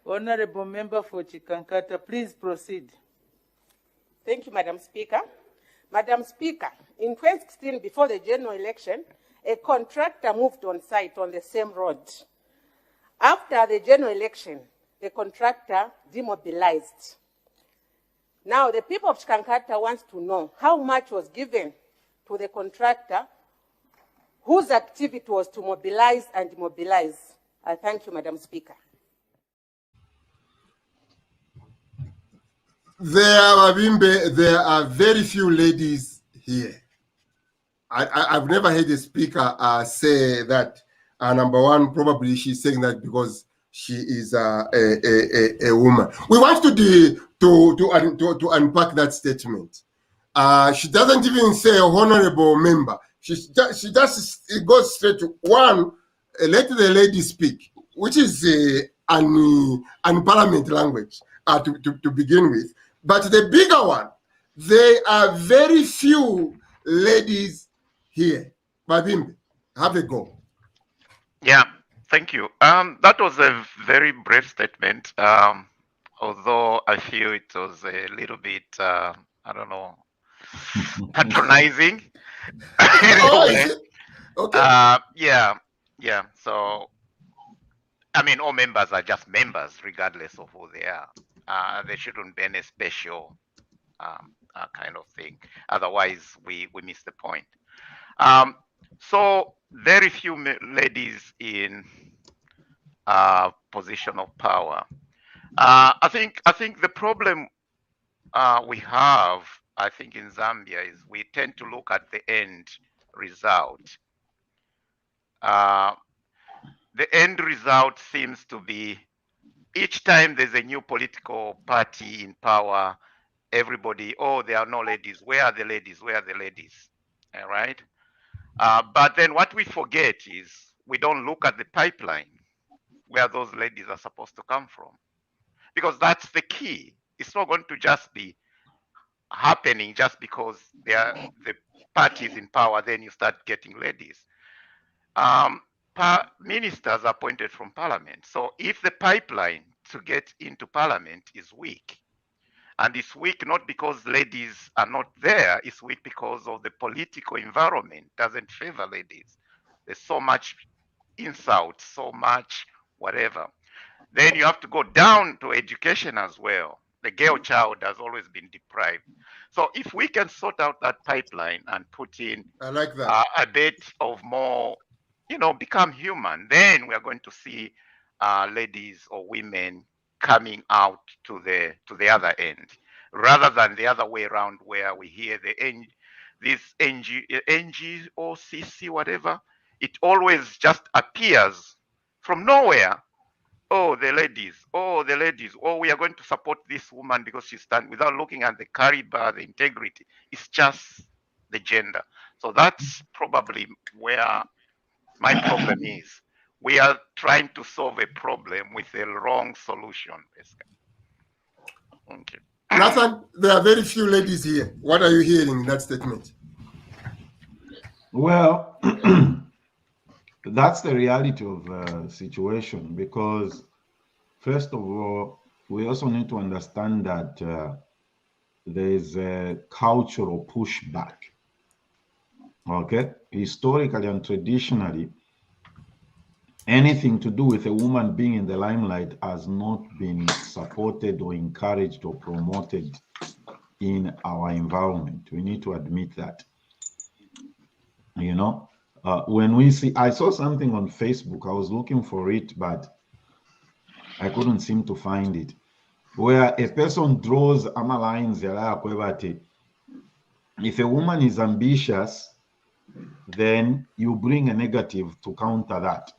Honorable member for Chikankata, please proceed. Thank you, Madam Speaker. Madam Speaker, in 2016, before the general election, a contractor moved on site on the same road. After the general election, the contractor demobilized. Now, the people of Chikankata want to know how much was given to the contractor whose activity was to mobilize and demobilize. I thank you, Madam Speaker. There are very few ladies here. I've never heard a speaker say that. Number one, probably she's saying that because she is a woman. We want to unpack that statement. She doesn't even say honorable member. She just goes straight to one. Let the lady speak, which is parliament language to begin with. But the bigger one, there are very few ladies here. Babimbe, have a go. Yeah, thank you. That was a very brief statement, although I feel it was a little bit, I don't know, patronizing. Anyway, okay. Yeah. So, I mean, all members are just members, regardless of who they are. There shouldn't be any special kind of thing. Otherwise, we miss the point. So very few ladies in position of power. I think the problem we have, I think, in Zambia is we tend to look at the end result. The end result seems to be each time there's a new political party in power, everybody, oh, there are no ladies. Where are the ladies? Where are the ladies? All right. But then what we forget is we don't look at the pipeline where those ladies are supposed to come from, because that's the key. It's not going to just be happening just because they are the parties in power, then you start getting ladies. Ministers are appointed from parliament. So if the pipeline to get into parliament is weak, And it's weak not because ladies are not there, it's weak because of the political environment doesn't favor ladies. There's so much insult, so much whatever. Then you have to go down to education as well. The girl child has always been deprived. So if we can sort out that pipeline and put in I like that. A bit of more, become human, then we are going to see ladies or women coming out to the other end, rather than the other way around where we hear this NG or CC, whatever. It always just appears from nowhere. Oh, the ladies. Oh, the ladies. Oh, we are going to support this woman because she stands, without looking at the caliber, the integrity. It's just the gender. So that's probably where my problem is. We are trying to solve a problem with a wrong solution, basically. Thank you. Nathan, there are very few ladies here. What are you hearing in that statement? Well, that's the reality of the situation, because first of all, we also need to understand that there is a cultural pushback. Okay, historically and traditionally, anything to do with a woman being in the limelight has not been supported or encouraged or promoted in our environment. We need to admit that. When we see, I saw something on Facebook, I was looking for it, but I couldn't seem to find it, where a person draws lines. If a woman is ambitious, then you bring a negative to counter that.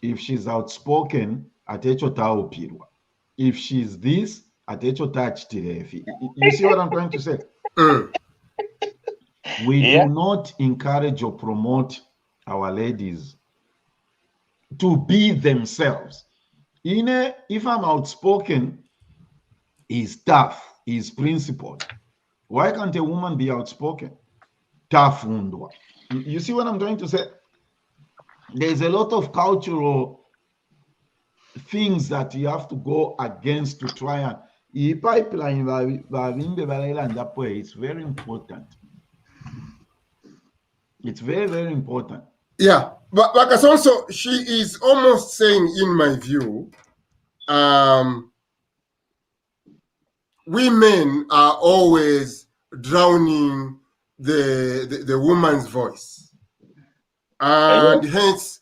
If she's outspoken, if she's this, you see what I'm trying to say? We do not encourage or promote our ladies to be themselves. If I'm outspoken, he's tough, he's principled. Why can't a woman be outspoken? Tough undwa. You see what I'm trying to say? There's a lot of cultural things that you have to go against to try and pipeline. It's very important. It's very, very important. Yeah, but also she is almost saying, in my view, women are always drowning the woman's voice, and hence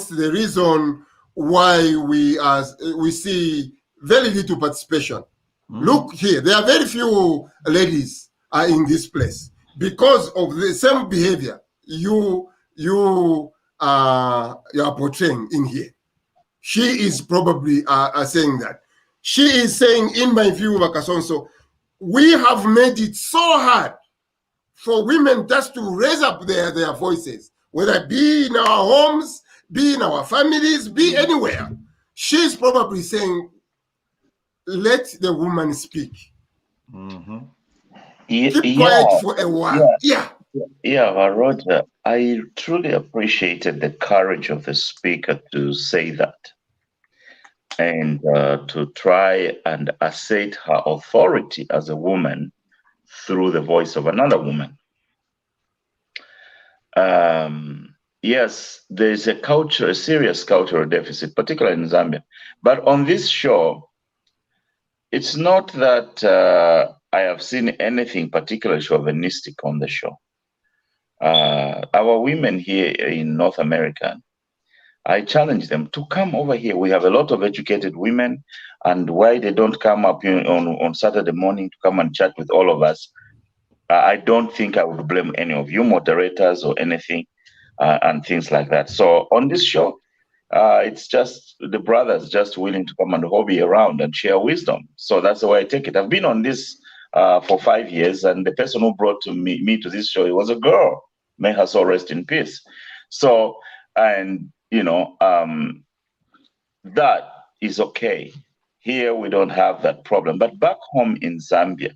the reason why we see very little participation. Look here, there are very few ladies in this place because of the same behavior you are portraying in here. She is probably saying that. She is saying, in my view, Makasonso, we have made it so hard for women just to raise up their voices, whether it be in our homes, be in our families, be anywhere. She's probably saying, let the woman speak. Keep quiet for a while. Yeah, Roger, I truly appreciated the courage of the speaker to say that and to try and assert her authority as a woman through the voice of another woman. Yes, there's a serious cultural deficit, particularly in Zambia. But on this show, it's not that I have seen anything particularly chauvinistic on the show. Our women here in North America, I challenge them to come over here. We have a lot of educated women, and why they don't come up on Saturday morning to come and chat with all of us, I don't think I would blame any of you moderators or anything and things like that. So on this show, it's just the brothers just willing to come and hobby around and share wisdom. So that's the way I take it. I've been on this for 5 years, and the person who brought me to this show, it was a girl. May her soul rest in peace. So, and that is okay. Here we don't have that problem. But back home in Zambia,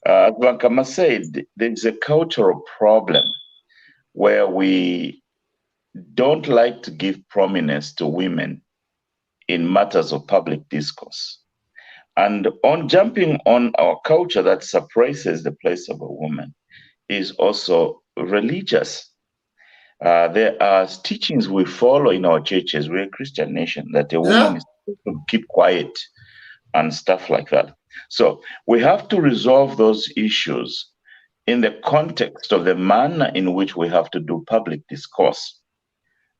as Bankama said, there's a cultural problem where we don't like to give prominence to women in matters of public discourse. And on jumping on our culture that suppresses the place of a woman is also religious. There are teachings we follow in our churches. We're a Christian nation, that a woman is supposed to keep quiet and stuff like that. So we have to resolve those issues in the context of the manner in which we have to do public discourse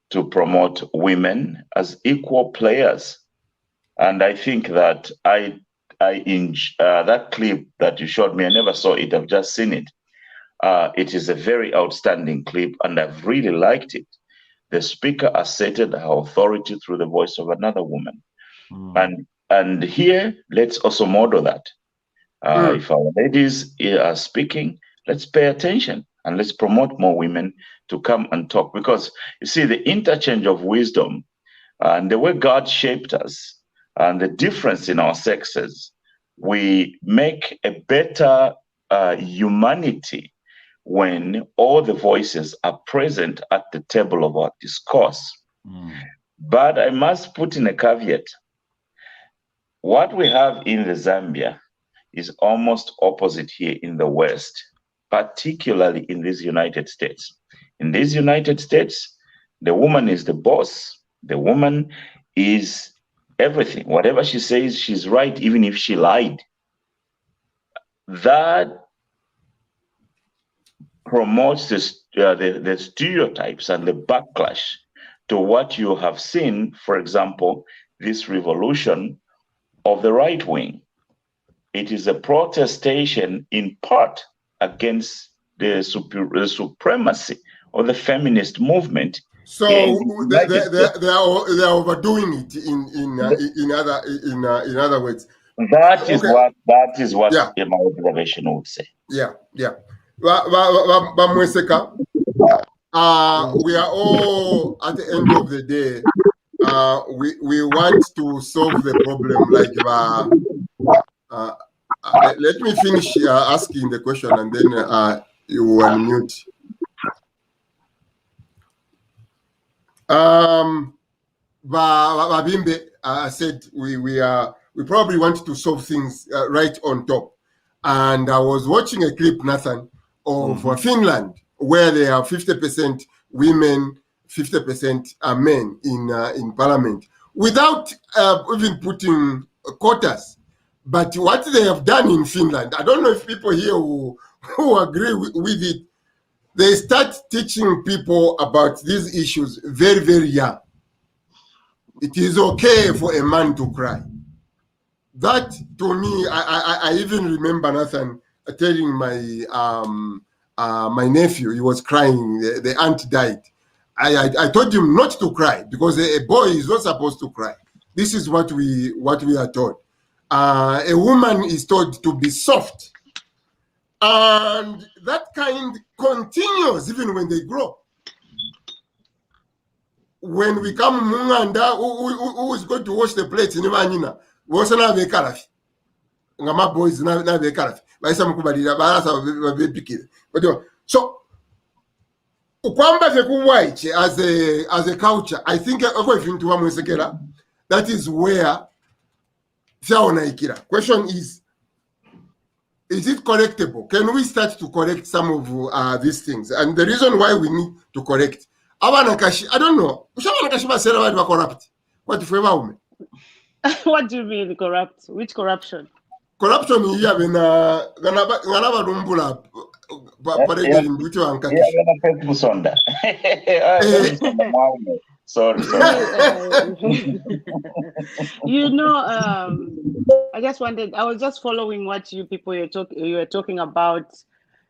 to promote women as equal players. And I think that that clip that you showed me, I never saw it, I've just seen it. It is a very outstanding clip, and I've really liked it. The speaker asserted her authority through the voice of another woman. And here, let's also model that. If our ladies are speaking, let's pay attention and let's promote more women to come and talk. Because you see, the interchange of wisdom and the way God shaped us and the difference in our sexes, we make a better humanity when all the voices are present at the table of our discourse. But I must put in a caveat. What we have in the Zambia is almost opposite here in the West, particularly in these United States. In these United States, the woman is the boss. The woman is everything. Whatever she says, she's right, even if she lied. That promotes the stereotypes and the backlash to what you have seen, for example, this revolution of the right wing. It is a protestation in part against the supremacy of the feminist movement. So they are overdoing it in other words. That is what my observation would say. Yeah. Bamweseka, we are all at the end of the day. We want to solve the problem. Let me finish asking the question, and then you will unmute. Babimbe said we probably want to solve things right on top. And I was watching a clip, Nathan, of Finland, where they are 50% women, 50% men in parliament, without even putting quotas. But what they have done in Finland, I don't know if people here who agree with it, they start teaching people about these issues very, very young. It is okay for a man to cry. That, to me, I even remember Nathan telling my nephew, he was crying, the aunt died. I told him not to cry because a boy is not supposed to cry. This is what we are taught. A woman is told to be soft. And that kind continues even when they grow. When we come Munganda, who is going to wash the plates in Imanina? Wasana be karafi. Ngama boys na be karafi. Baisa mkubalira barasa be pikire. So ukwamba white as a culture, I think that is where question is it correctable? Can we start to correct some of these things? And the reason why we need to correct, I don't know. Corrupt. What if we women? What do you mean corrupt? Which corruption? Corruption here when Sorry. You know, I was just following what you were talking about,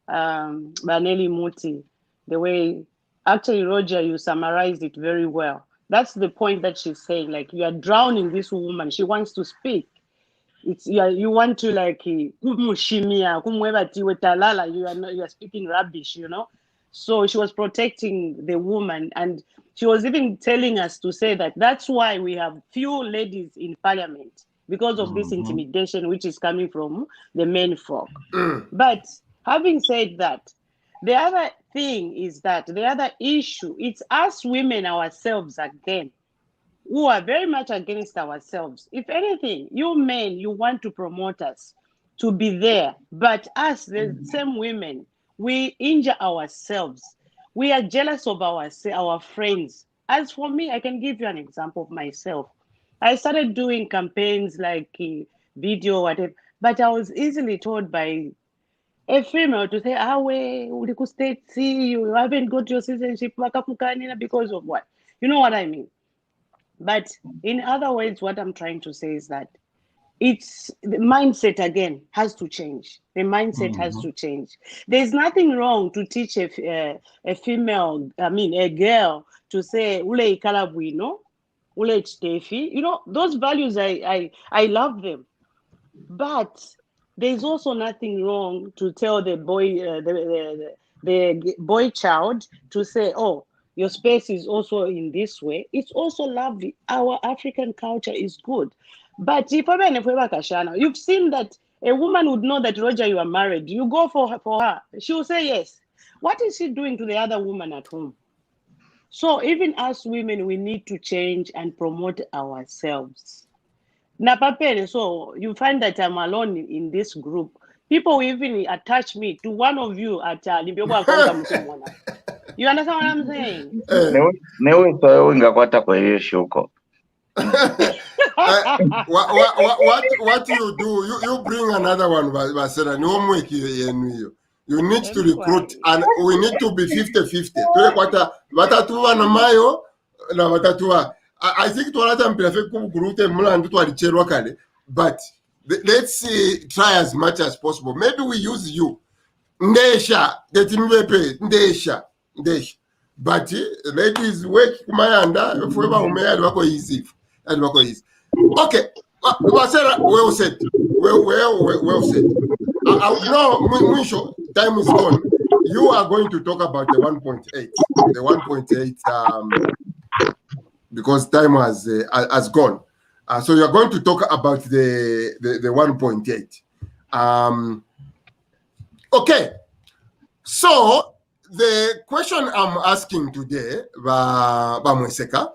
Baneli Muti, the way, actually, Roger, you summarized it very well. That's the point that she's saying, like, you are drowning this woman. She wants to speak. You want to like, you are speaking rubbish, you know? So she was protecting the woman, and she was even telling us to say that that's why we have few ladies in parliament, because of this intimidation which is coming from the men folk. But having said that, the other thing is that the other issue, it's us women ourselves again. who are very much against ourselves. If anything, you men, you want to promote us to be there, but us, the same women, we injure ourselves. We are jealous of our friends. As for me, I can give you an example of myself. I started doing campaigns like video, whatever, but I was easily told by a female to say, you haven't got your citizenship because of what? You know what I mean? But in other words, what I'm trying to say is that it's the mindset again has to change. The mindset has to change. There's nothing wrong to teach a female, a girl to say, ule ikalabuino, ule chitefi. You know, those values, I love them. But there's also nothing wrong to tell the boy, the boy child to say, oh, your space is also in this way. It's also lovely. Our African culture is good. But if you've seen that a woman would know that, Roger, you are married. You go for her. She will say yes. What is she doing to the other woman at home? So even as women, we need to change and promote ourselves. So you find that I'm alone in this group. People will even attach me to one of you at Limpopo. You understand what I'm saying? What you do, you bring another one, Basera. You need to recruit, and we need to be 50-50. I think but let's try as much as possible. Maybe we use you. But ladies work easy. Okay, well said. Well said. No, time is gone. You are going to talk about the 1.8. The 1.8 because time has gone. So you are going to talk about the 1.8. Okay. So the question I'm asking today, Bamweseka,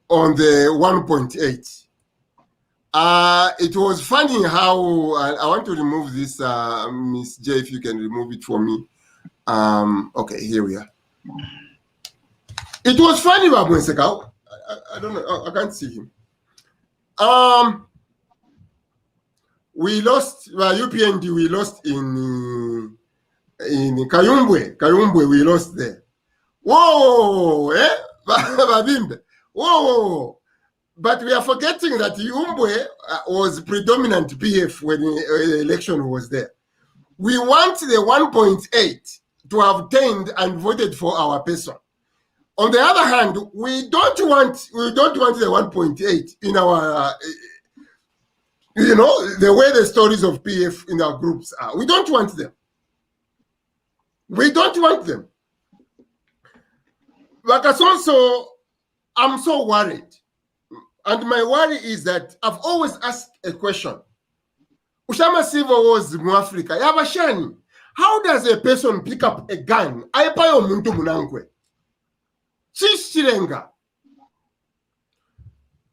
on the 1.8. It was funny how I want to remove this, Miss J, if you can remove it for me. Okay, here we are. It was funny, Bamweseka. I don't know. I can't see him. We lost UPND. We lost in Kayumbwe. Kayumbwe, we lost there. Whoa, Babimbe. Whoa. But we are forgetting that Umbwe was predominant PF when the election was there. We want the 1.8 to have obtained and voted for our person. On the other hand, we don't want the 1.8 in our, the way the stories of PF in our groups are. We don't want them. We don't want them. So I'm so worried. And my worry is that I've always asked a question. Ushama Silva was in Africa. Yabashani, how does a person pick up a gun? Aipayo muntu munangwe. Chishirenga.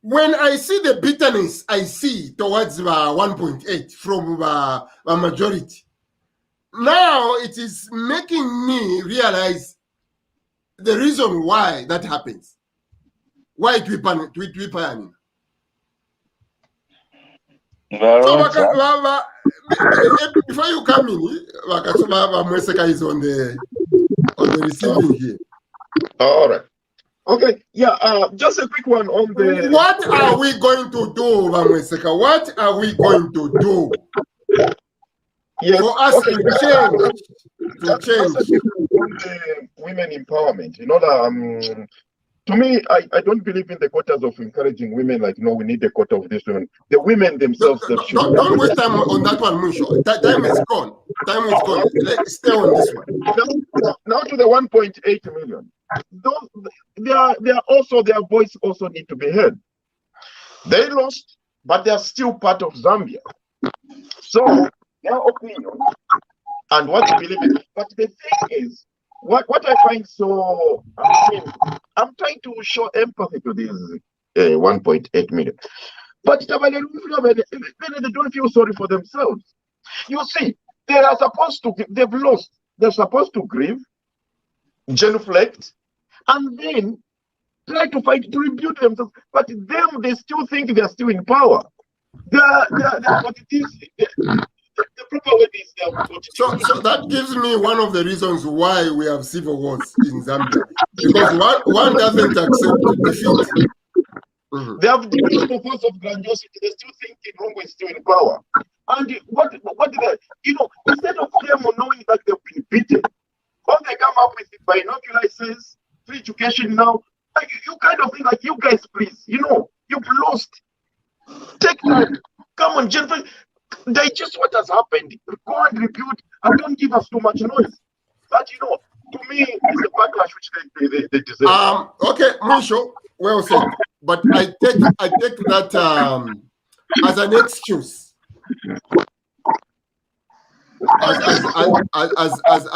When I see the bitterness I see towards 1.8 from a majority, now it is making me realize the reason why that happens. Why do we panic? So, before you come in, Mweseka is on the receiving here. All right. Okay. Yeah. Just a quick one on the. What are we going to do, Mweseka? What are we going to do? Yes. For us to change. To change. On the women empowerment, that to me, I don't believe in the quotas of encouraging women. Like, we need a quota of this women. The women themselves. Don't waste time on that one, Musho. Time is gone. Time is gone. Let's stay on this one. Now to the 1.8 million. They are also, their voice also need to be heard. They lost, but they are still part of Zambia. So their opinion and what you believe in. But the thing is, what I find so, I'm trying to show empathy to these 1.8 million. But they don't feel sorry for themselves. You see, they are supposed to, they've lost. They're supposed to grieve, genuflect, and then try to fight to rebuild themselves. But them, they still think they are still in power. The proper way is so that gives me one of the reasons why we have civil wars in Zambia, because one doesn't accept defeat. They have defeated the force of grandiosity. They still think Lungu is still in power. And what did they, instead of them knowing that they've been beaten, all they come up with binocular says free education now. Like, you kind of think like, you guys, please, you've lost. Take time. Come on, gentlemen. Digest what has happened. Go and rebuild and don't give us too much noise. But to me, it's a backlash which they deserve. Okay, Musho, well said. But I take that as an excuse.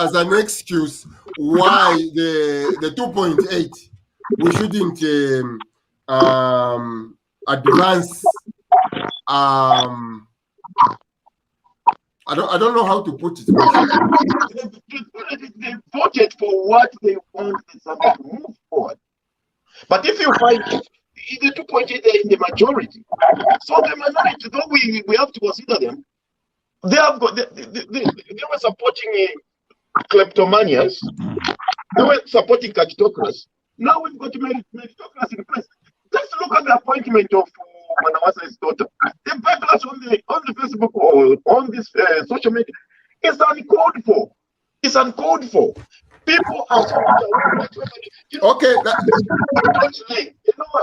As an excuse why the 2.8 we shouldn't advance. I don't know how to put it. They voted for what they want to move forward. But if you find the 2.8 in the majority, so the minority, though we have to consider them, they have got they were supporting kleptomanias, they were supporting kachitocracy. Now we've got meritocracy in place. Let's look at the appointment of Manawasa's daughter. The backlash on the Facebook or on this social media is uncalled for. It's uncalled for. People are okay. I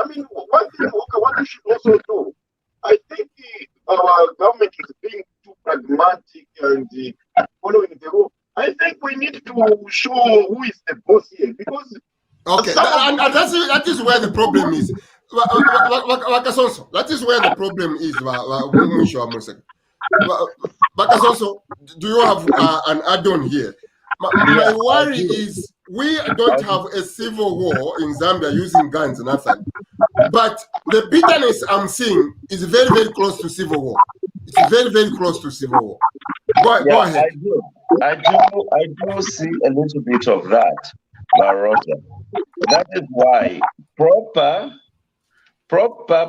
mean, one thing what we should also do, I think our government is being too pragmatic and following the rule. I think we need to show who is the boss here, because okay, and that is where the problem is. That is where the problem is. Bakasoso, do you have an add-on here? My worry is we don't have a civil war in Zambia using guns and nothing. But the bitterness I'm seeing is very, very close to civil war. It's very, very close to civil war. Go ahead. I do see a little bit of that, Roger. That is why proper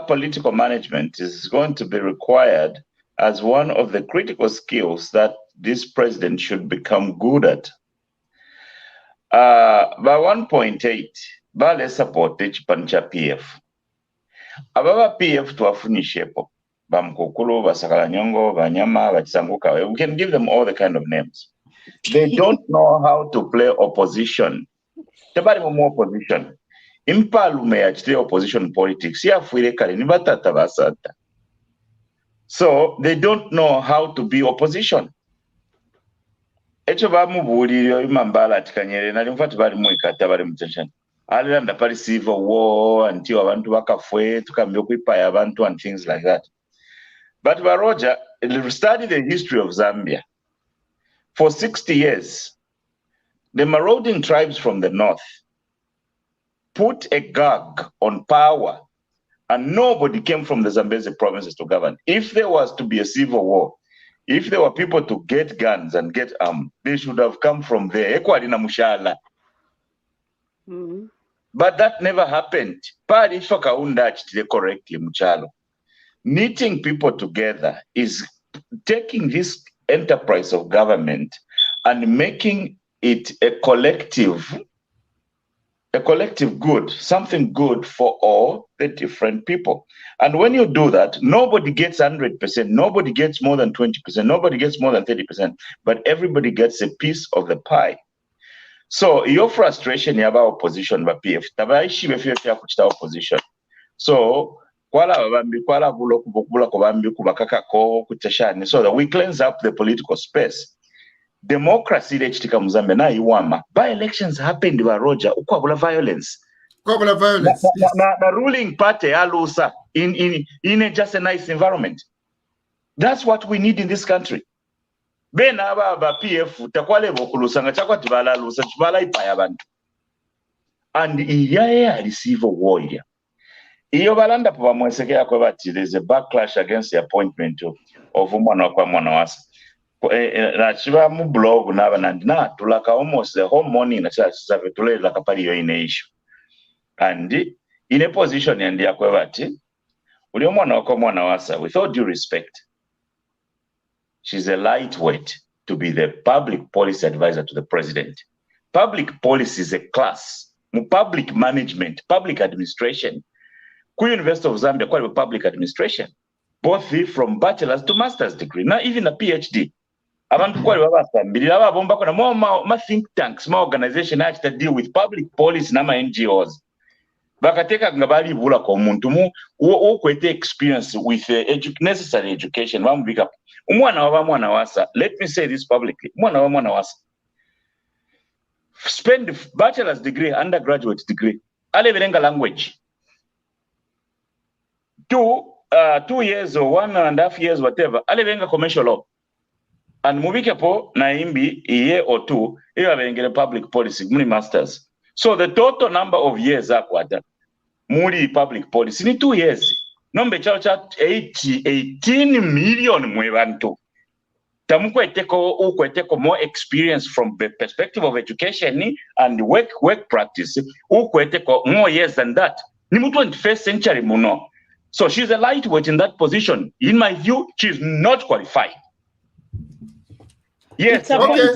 political management is going to be required as one of the critical skills that this president should become good at. By 1.8, bale support ekipancha PF. Ababa PF tuwafunishepo. Bamkukulu, Basakalanyongo, Banyama, Bachisanguka. We can give them all the kind of names. They don't know how to play opposition. Tebari more opposition. Impalume achite opposition politics. So they don't know how to be opposition. Echo bamubulira imambala tikanyere nali mfati bali mwikata bali muteshani. Alanda pali civil war until abantu bakafwe tukambye kwipaya abantu and things like that. But Roger, study the history of Zambia. For 60 years, the marauding tribes from the north put a gag on power, and nobody came from the Zambezi provinces to govern. If there was to be a civil war, if there were people to get guns and get armed, they should have come from there. But that never happened. Correctly, Muchalo. Knitting people together is taking this enterprise of government and making it a collective good, something good for all the different people. And when you do that, nobody gets 100%, nobody gets more than 20%, nobody gets more than 30%, but everybody gets a piece of the pie. So your frustration about opposition, but PF, opposition. So so that we cleanse up the political space. Democracy by elections happened by Roger violence. The ruling party alusa in just a nice environment. That's what we need in this country. Ben aba PF takwale bokulusanga chakwa tibala lusa tibala ipaya bantu. And iya civil war. iyo balanda po bamwesekera kwe bati there's a backlash against the appointment of umwana kwa mwana wasa na chiba mu blog naba nandina tulaka almost the whole morning na chisabe tulela kapali yo ine issue and in a position yandi yakwe bati uli umwana kwa mwana wasa, with all due respect, she's a lightweight to be the public policy advisor to the president. Public policy is a class mu public management, public administration. Ku University of Zambia kwa public administration, both from bachelor's to master's degree, not even a PhD. Abantu kwa babasambirira babomba kona ma think tanks, ma organization that deal with public policy na ma NGOs. Bakateka ngabali bula ko muntu mu okwete experience with necessary education bamubika umwana wa mwana wasa. Let me say this publicly, umwana wa mwana wasa spend bachelor's degree, undergraduate degree, alebelenga language 2 years or 1.5 years whatever, alebenga commercial law and mubike po na imbi a year or 2 iyo abengele public policy muni masters. So the total number of years akwata muri public policy ni 2 years. Nombe chao cha 18 million mwebantu. Ukweteko more experience from the perspective of education and work practice. Ukweteko more years than that. Ni mu 21st century muno. So she's a lightweight in that position. In my view, she's not qualified. Yes. Okay.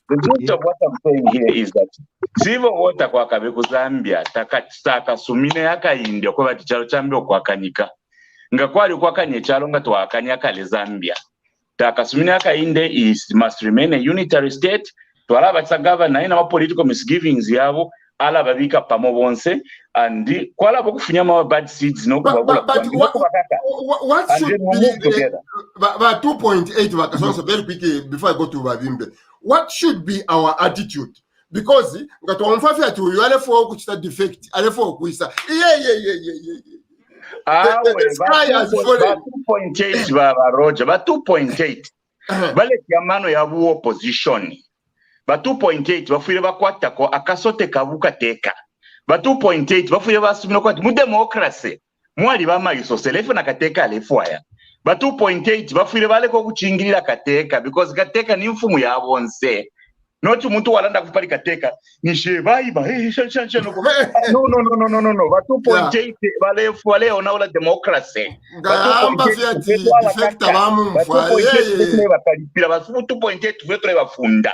The gist of what I'm saying here is that Sivo wota kwa kabe ku Zambia taka sumine yakainde kwa bati chalo chambio kwa kanyika nga kwali kwa kanye chalo nga twakanya kale Zambia taka sumine yakainde is must remain a unitary state twalaba tsagava na ina political misgivings yabo ala babika pamo bonse and kwala bokufunya ma bad seeds no kubabula what should be but 2.8 vakasonsa very quickly before I go to Bavimbe. What should be our attitude? Because ngatwamfafia tu yale for kuchita defect ale for kuisa the sky has fallen. 2.8 baba Roger ba 2.8 bale kiamano ya bu opposition ba 2.8 bafire bakwata ko akasote kabuka teka ba 2.8 bafire basumino kwati mu democracy mwali bama isoselefu na kateka alefwaya ba 2.8 bafire bale ko kuchingirira kateka because kateka ni mfumu ya bonse not muntu walanda kupali kateka ni shebai ba no ba 2.8 bale wale onaola democracy ngamba fiati defect abamu mfwa 2.8 vetro bafunda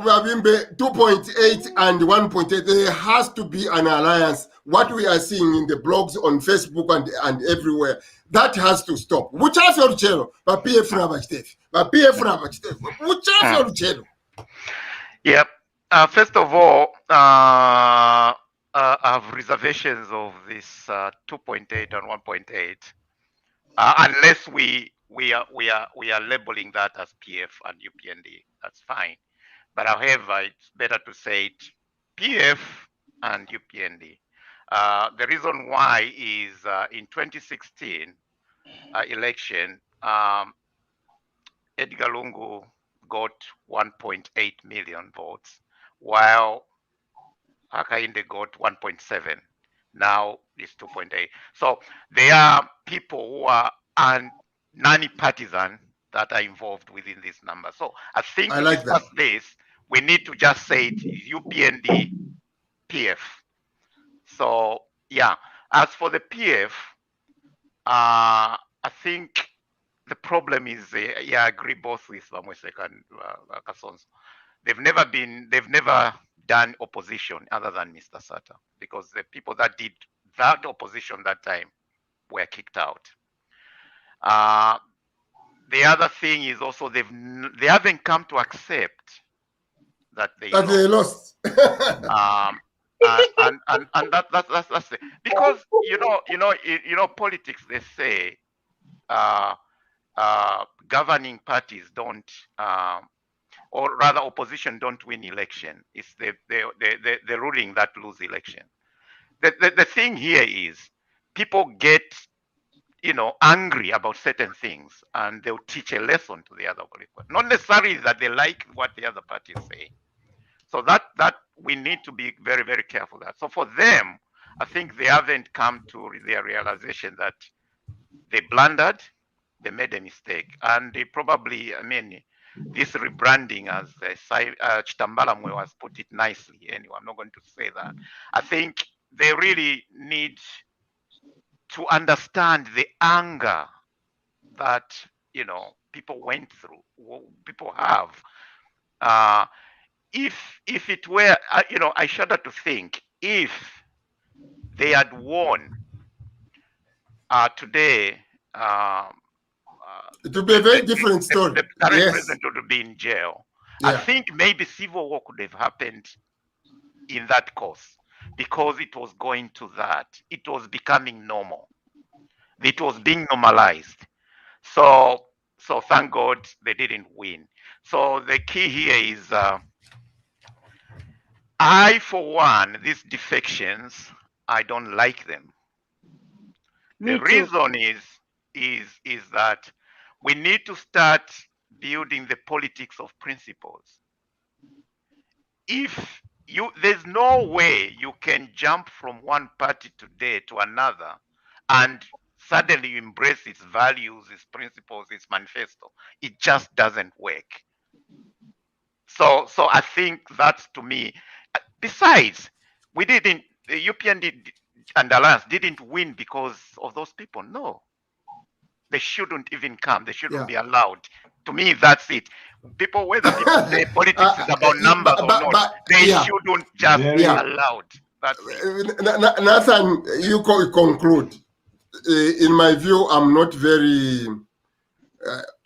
Babimbe 2.8 and 1.8, there has to be an alliance. What we are seeing in the blogs on Facebook and everywhere, that has to stop. Yep. First of all, I have reservations of this 2.8 and 1.8, unless we are labeling that as PF and UPND. That's fine. But however, it's better to say it PF and UPND. The reason why is in 2016 election, Edgar Lungu got 1.8 million votes, while Hakainde got 1.7. Now it's 2.8. So there are people who are non-partisan that are involved within this number. So I think this, we need to just say it UPND PF. So yeah, as for the PF, I think the problem is, I agree both with Bamweseka and Kasonso. They've never done opposition other than Mr. Sata, because the people that did that opposition that time were kicked out. The other thing is also they haven't come to accept that they lost. And that's it. Because politics, they say governing parties don't or rather opposition don't win election. It's the ruling that lose election. The thing here is people get angry about certain things, and they'll teach a lesson to the other political. Not necessarily that they like what the other party is saying. So that we need to be very, very careful that. So for them, I think they haven't come to their realization that they blundered, they made a mistake, and they probably, this rebranding, as Chitambala Mwe has put it nicely. Anyway, I'm not going to say that. I think they really need to understand the anger that people went through, people have. If it were, I shudder to think if they had won today. It would be a very different story. The current president would be in jail. Yeah. I think maybe civil war could have happened in that course, because it was going to that. It was becoming normal. It was being normalized. So thank God they didn't win. So the key here is, I, for one, these defections, I don't like them. The reason is that we need to start building the politics of principles. There's no way you can jump from one party today to another and suddenly you embrace its values, its principles, its manifesto. It just doesn't work. So I think that's, to me. Besides, the UPN and Alliance didn't win because of those people. No, they shouldn't even come. They shouldn't be allowed. To me, that's it. Whether people say politics is about numbers or not, they shouldn't just be allowed. That's it. Nathan, you conclude. In my view, I'm not very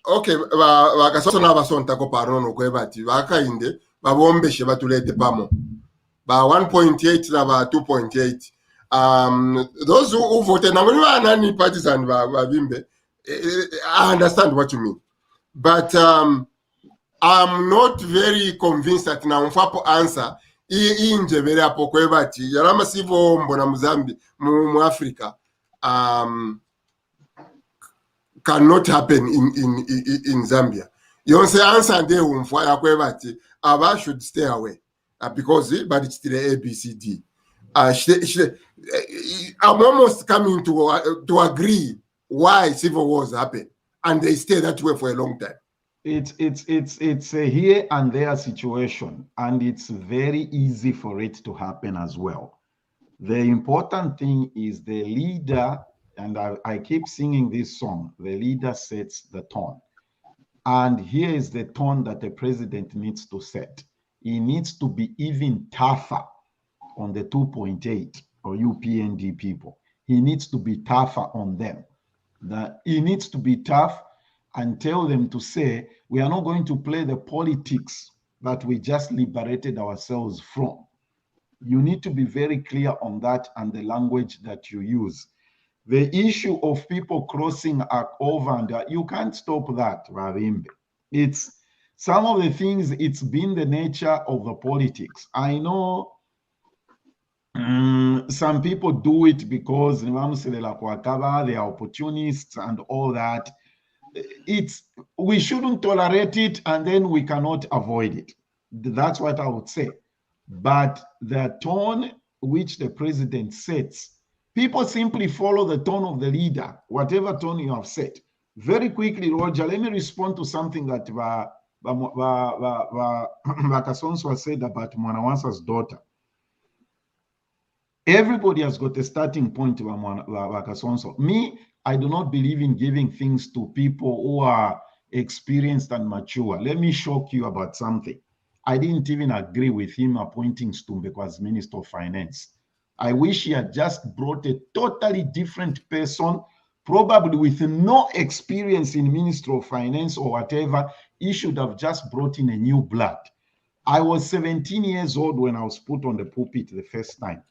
okay. Vakasona vasontako parono kwevati vakainde vavombeshe vatulete pamo ba 1.8 na ba 2.8. Those who voted nani partisan vavimbe. I understand what you mean, but I'm not very convinced that na mfapo answer inje vere apo kwevati yarama sivo mbona Mozambique mu Africa cannot happen in Zambia. You say answer de umfaya kwevati aba should stay away because but it's the ABCD. I'm almost coming to agree why civil wars happen, and they stay that way for a long time. It's a here and there situation, and it's very easy for it to happen as well. The important thing is the leader, and I keep singing this song, the leader sets the tone. And here is the tone that the president needs to set. He needs to be even tougher on the 2.8 or UPND people. He needs to be tougher on them. He needs to be tough and tell them to say, we are not going to play the politics that we just liberated ourselves from. You need to be very clear on that and the language that you use. The issue of people crossing over, and you can't stop that, Ravimbe. It's some of the things, it's been the nature of the politics. I know some people do it because they are opportunists and all that. We shouldn't tolerate it, and then we cannot avoid it. That's what I would say. But the tone which the president sets, people simply follow the tone of the leader, whatever tone you have set. Very quickly, Roger, let me respond to something that Vakasonswa said about Mwanawansa's daughter. Everybody has got a starting point, Vakasonswa. Me, I do not believe in giving things to people who are experienced and mature. Let me shock you about something. I didn't even agree with him appointing Stumbeko as Minister of Finance. I wish he had just brought a totally different person, probably with no experience in Ministry of Finance or whatever. He should have just brought in a new blood. I was 17 years old when I was put on the pulpit the first time.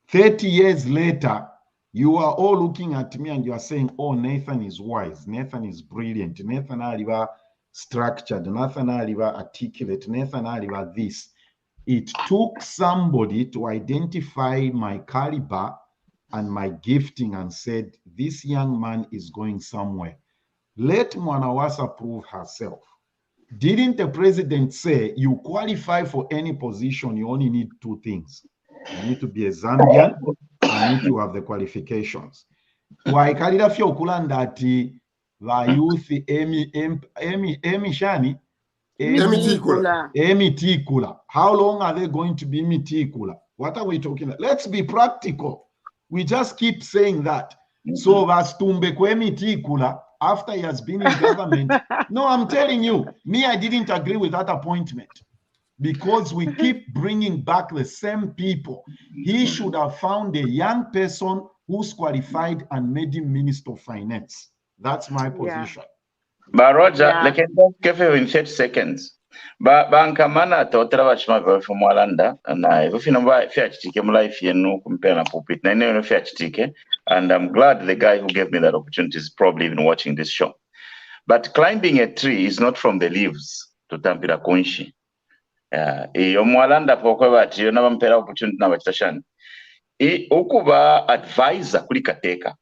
30 years later, you are all looking at me and you are saying, oh, Nathan is wise, Nathan is brilliant, Nathan Aliva structured, Nathan Aliva articulate, Nathan Aliva this. It took somebody to identify my caliber and my gifting and said, this young man is going somewhere. Let Mwanawasa prove herself. Didn't the president say you qualify for any position, you only need two things? You need to be a Zambian, you need to have the qualifications. Waikalira fyo okulanda ati va youth shani emitikula. How long are they going to be mitikula? What are we talking about? Let's be practical. We just keep saying that. So vastumbe kwe mitikula after he has been in government. No, I'm telling you, me, I didn't agree with that appointment because we keep bringing back the same people. He should have found a young person who's qualified and made him Minister of Finance. That's my position. But Roger, like I just give you in 30 seconds. But Bankamana totara bashima from Walanda and I if you know why fiachitike my life you know compare na pulpit na no fiachitike, and I'm glad the guy who gave me that opportunity is probably even watching this show. But climbing a tree is not from the leaves to tampira kunshi. Iyo Mwalanda pokwe bati yo nabampera opportunity na bachitashani. Ukuba advisor kuli kateka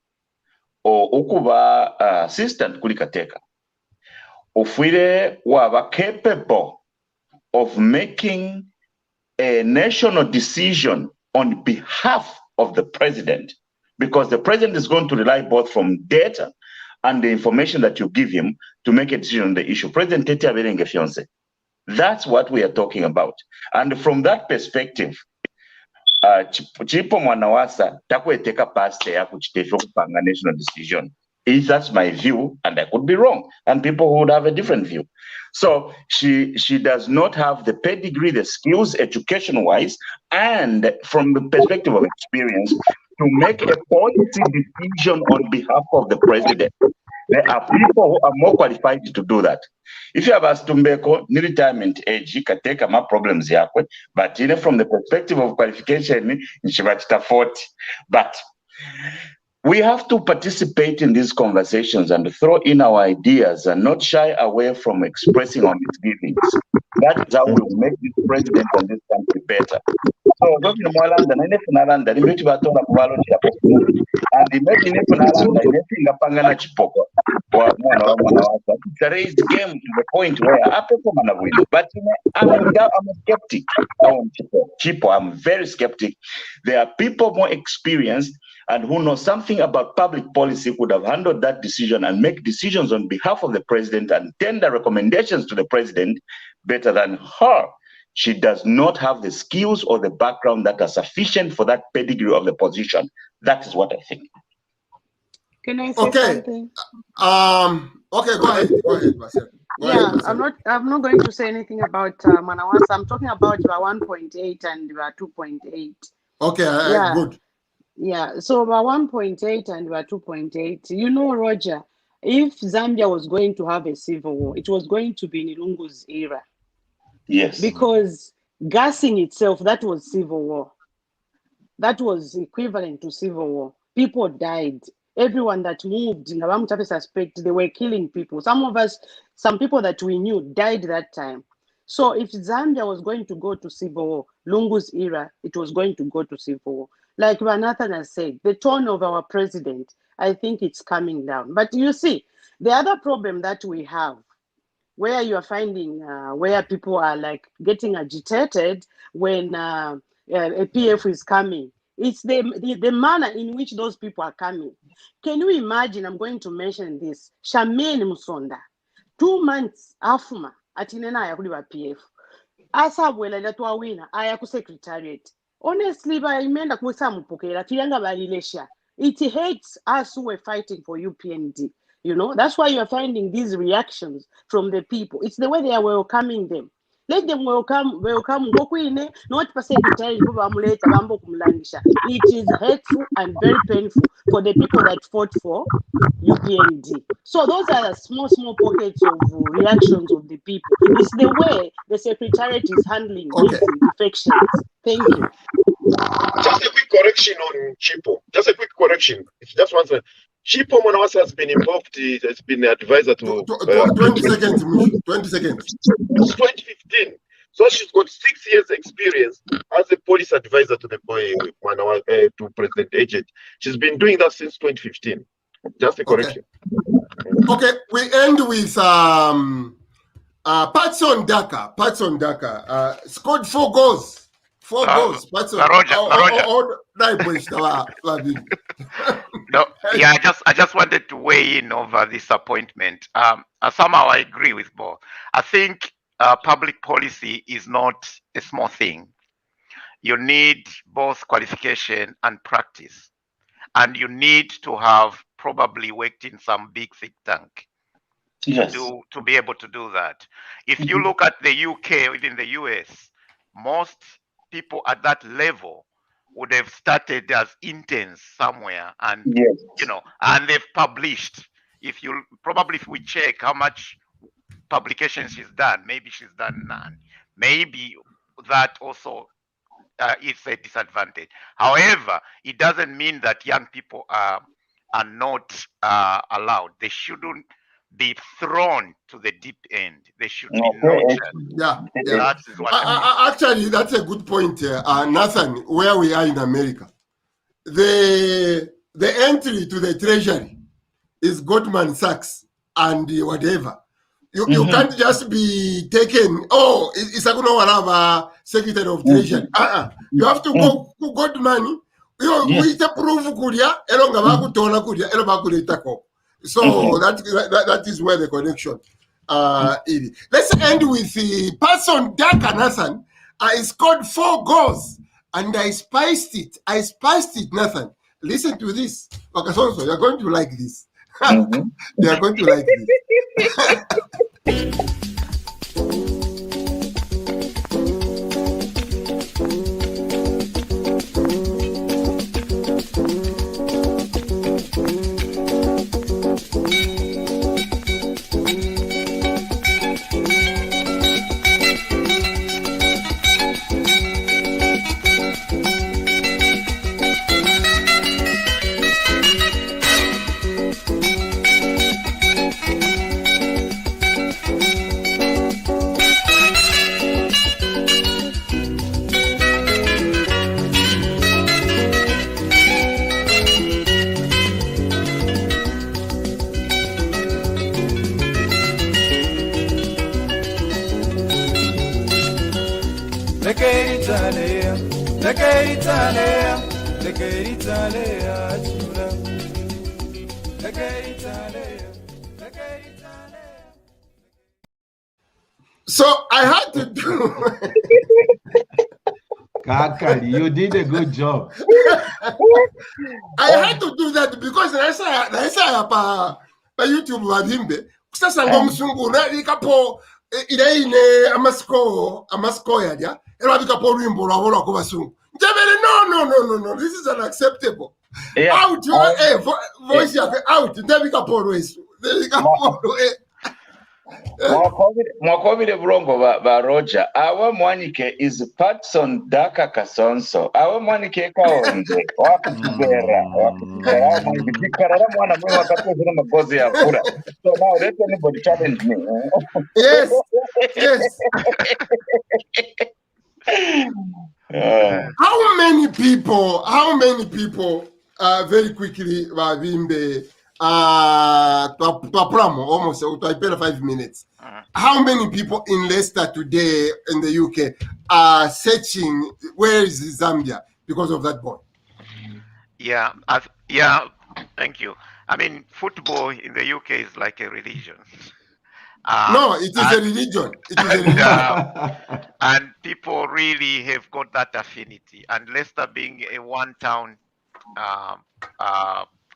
o ukuba assistant kuli kateka. Ufwire waba capable of making a national decision on behalf of the president, because the president is going to rely both from data and the information that you give him to make a decision on the issue. President Tete Aberenge Fiance. That's what we are talking about. And from that perspective, Chipo Mwanawasa takweteka past ya kuchitefyo kupanga national decision. That's my view, and I could be wrong, and people would have a different view. So she does not have the pedigree, the skills, education-wise, and from the perspective of experience, to make a policy decision on behalf of the president. There are people who are more qualified to do that. If you have asked Tumbeko, ni retirement age, you can take my problems here, but from the perspective of qualification, it's 40. But we have to participate in these conversations and throw in our ideas and not shy away from expressing our misgivings. That is how we will make this president and this country better. So, and imagine if it's a raised game to the point where but I'm a skeptic. I'm very skeptic. There are people more experienced and who know something about public policy would have handled that decision and make decisions on behalf of the president and tender recommendations to the president better than her. She does not have the skills or the background that are sufficient for that pedigree of the position. That is what I think. Can I say something? Okay, go ahead, Marcel. I'm not going to say anything about Mwanawasa. I'm talking about 1.8 and 2.8. Okay, good. Yeah, so 1.8 and 2.8. You know, Roger, if Zambia was going to have a civil war, it was going to be in Ilungu's era. Yes. Because gassing itself, that was civil war. That was equivalent to civil war. People died. Everyone that moved in the suspect, they were killing people. Some people that we knew died that time. So if Zambia was going to go to civil war, Lungu's era, it was going to go to civil war. Like Vanathan has said, the tone of our president, I think it's coming down. But you see, the other problem that we have, where you are finding where people are like getting agitated when a PF is coming, it's the manner in which those people are coming. Can you imagine? I'm going to mention this. Shameni Musonda, 2 months afuma atinena ayakuliwa PF. Asa bwela letwa wina ayaku secretariat. Honestly, by imenda kusa mupokela tuyanga balilesha. It hates us who were fighting for UPND. You know, that's why you're finding these reactions from the people. It's the way they are welcoming them. let them welcome Gokwine, not per secretary, it is hurtful and very painful for the people that fought for UPND. So those are the small pockets of reactions of the people. It's the way the secretariat is handling these defections. Thank you. Just a quick correction on Chipo. Just a quick correction. It's just one second. Chipo Manawas has been involved, has been advisor to 20 seconds, 20 seconds. It's 2015. So she's got 6 years experience as a police advisor to the boy to President Agent. She's been doing that since 2015. Just a correction. Okay, we end with Patson Daka. Scored 4 goals. 4 goals. Patson. No, yeah, I just wanted to weigh in over this appointment. Somehow I agree with both. I think public policy is not a small thing. You need both qualification and practice, and you need to have probably worked in some big think tank to be able to do that. If you look at the UK or even the US, most people at that level would have started as interns somewhere, and and they've published. If we check how much publications she's done, maybe she's done none. Maybe that also is a disadvantage. However, it doesn't mean that young people are not allowed. They shouldn't be thrown to the deep end. They should be nurtured. Yeah. Actually, that's a good point, Nathan. Where we are in America, the entry to the treasury is Goldman Sachs and whatever. You can't just be taken. Oh, it's a good secretary of treasury. You have to go Goldman. We prove so that is where the connection is. Let's end with the person Daka Nathan. I scored 4 goals and I spiced it. Nathan. Listen to this. Wakasonso, you're going to like this. You're going to like this. So I had to do. Kakali, you did a good job. I had to do that because naisa pa YouTube wavimbe kusasa ngomsungu na likapo ile amasko yadia ela likapo lwimbo lwabo kwa basungu. No, this is unacceptable. Out voice yake out ndabikapo lwesu. Mwakobile bulongo ba Roger. Awa mwanike is Patson Daka Kasonso. Awa mwanike kaonde. Wakitubera. Mwanike mwana mwe wakati zina magozi ya kura. So now let anybody challenge me. Yes. How many people very quickly Vavimbe almost 5 minutes. How many people in Leicester today in the UK are searching where is Zambia because of that boy? Yeah, thank you. I mean, football in the UK is like a religion. No, it is a religion. And people really have got that affinity. And Leicester being a one-town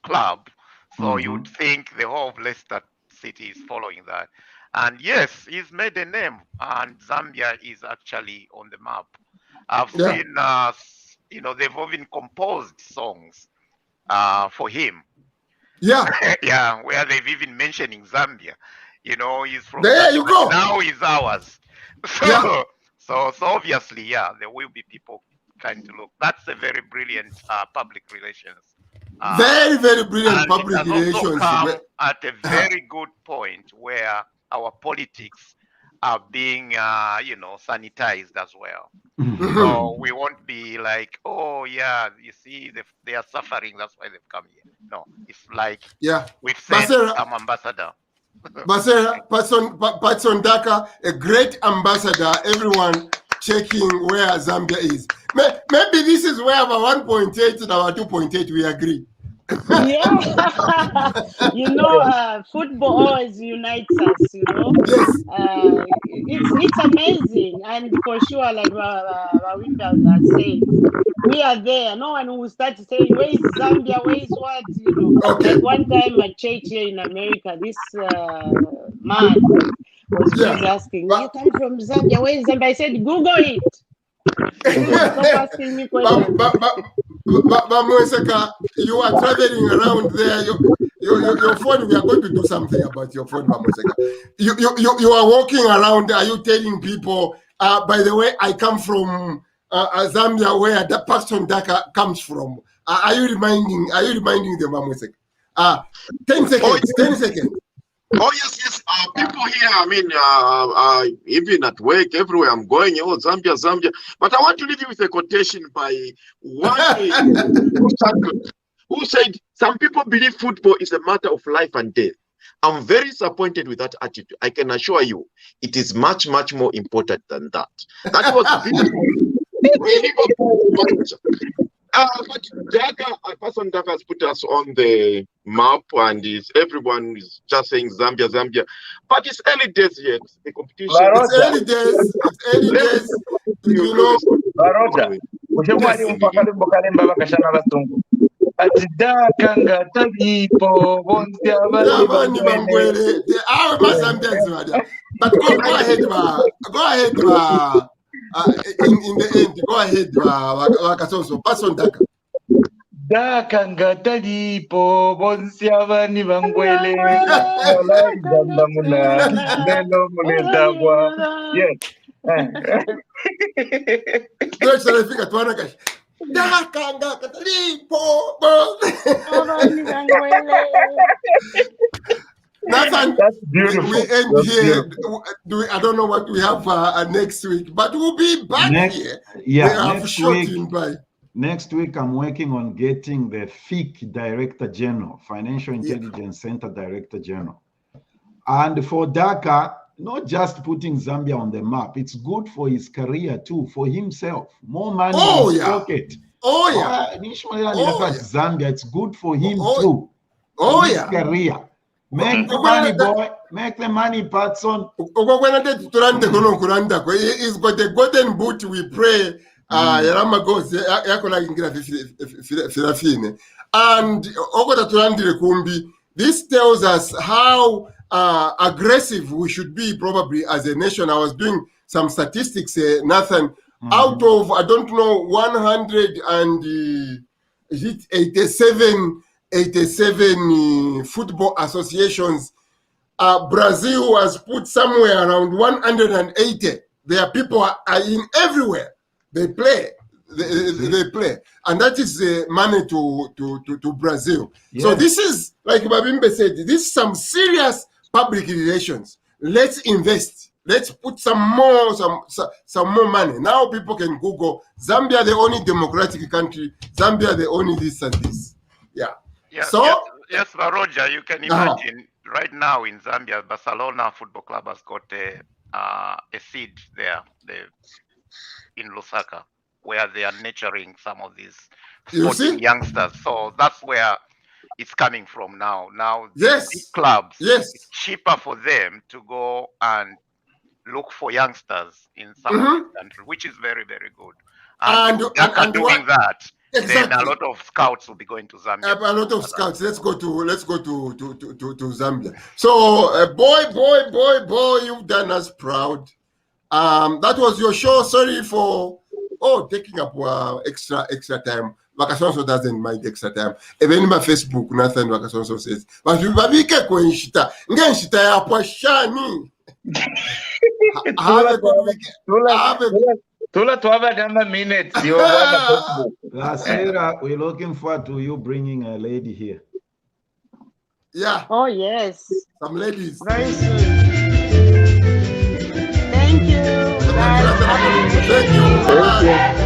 club, so you would think the whole of Leicester City is following that. And yes, he's made a name, and Zambia is actually on the map. I've seen, they've even composed songs for him. Yeah. Yeah, where they've even mentioning Zambia. He's from there Zambia, you go. now he's ours. So, so obviously, there will be people trying to look. That's a very brilliant public relations. Very, very brilliant public it has relations. also come at a very good point where our politics are being, sanitized as well. So we won't be like, oh yeah, you see, they are suffering. That's why they've come here. No, it's like we've sent some ambassador. Basera, Patson Daka, a great ambassador. Everyone checking where Zambia is. Maybe this is where our 1.8 and our 2.8 we agree. Yeah. Football always unites us, Yes. It's amazing. And for sure, like Wimble has said, we are there. No one will start saying, where is Zambia? Where is what? Okay. Like one time at church here in America, this man was just asking, you come from Zambia? Where is Zambia? I said, Google it. Stop asking me questions. Mweseka, you are traveling around there. Your phone, we are going to do something about your phone, Mweseka. You are walking around. Are you telling people, by the way, I come from Zambia, where the Paxton Daka comes from? Are you reminding them, Mweseka? 10 seconds. 10 seconds. Oh, yes. People here, I mean, even at work, everywhere I'm going, Zambia. But I want to leave you with a quotation by one who said, some people believe football is a matter of life and death. I'm very disappointed with that attitude. I can assure you, it is much, much more important than that. That was but Person Daka has put us on the map, and everyone is just saying Zambia. But it's early days yet. The competition. It's early days. But go ahead, in the end, go ahead, Wakasoso. Person Daka. Daka ngatalipo bonsi abani bangwele lelo muletabwa. Yes. Ndio tunafika tuana kashi. Daka ngatalipo abani bangwele. Nathan, that's beautiful. We end here. I don't know what we have next week, but we'll be back here. Yeah, next week I'm working on getting the FIC Director General, Financial Intelligence Center Director General. And for Daka, not just putting Zambia on the map, it's good for his career too, for himself. More money in his pocket. Zambia, it's good for him too. His career. Make the money, boy. Make the money, Patson. He's got a golden boot. We pray. And this tells us how aggressive we should be probably as a nation. I was doing some statistics, Nathan. Out of, I don't know, 187 football associations, Brazil has put somewhere around 180. Their people are in everywhere. They play. They play. And that is money to Brazil. Yes. So this is, like Babimbe said, this is some serious public relations. Let's invest. Let's put some more money. Now people can Google Zambia, the only democratic country. Zambia, the only this and this. Yeah. Yes, so yes, but Roger, you can imagine right now in Zambia, Barcelona Football Club has got a seed there, in Lusaka, where they are nurturing some of these sporting youngsters. So that's where it's coming from now. Now, these clubs, it's cheaper for them to go and look for youngsters in some of the country, which is very, very good. And doing that, then a lot of scouts will be going to Zambia. A lot of scouts. Let's go to Zambia. So, boy, you've done us proud. That was your show. Sorry for taking up extra time. Vakasonso doesn't mind extra time. Even in my Facebook, Nathan Vakasonso says, "But you babike kwenshita, ngenshita ya pashani." Have a good weekend. Tula 12 minutes. Sarah, we're looking forward to you bringing a lady here. Yeah. Oh yes. Some ladies. Very soon. Thank you. Bye. Thank you. Bye.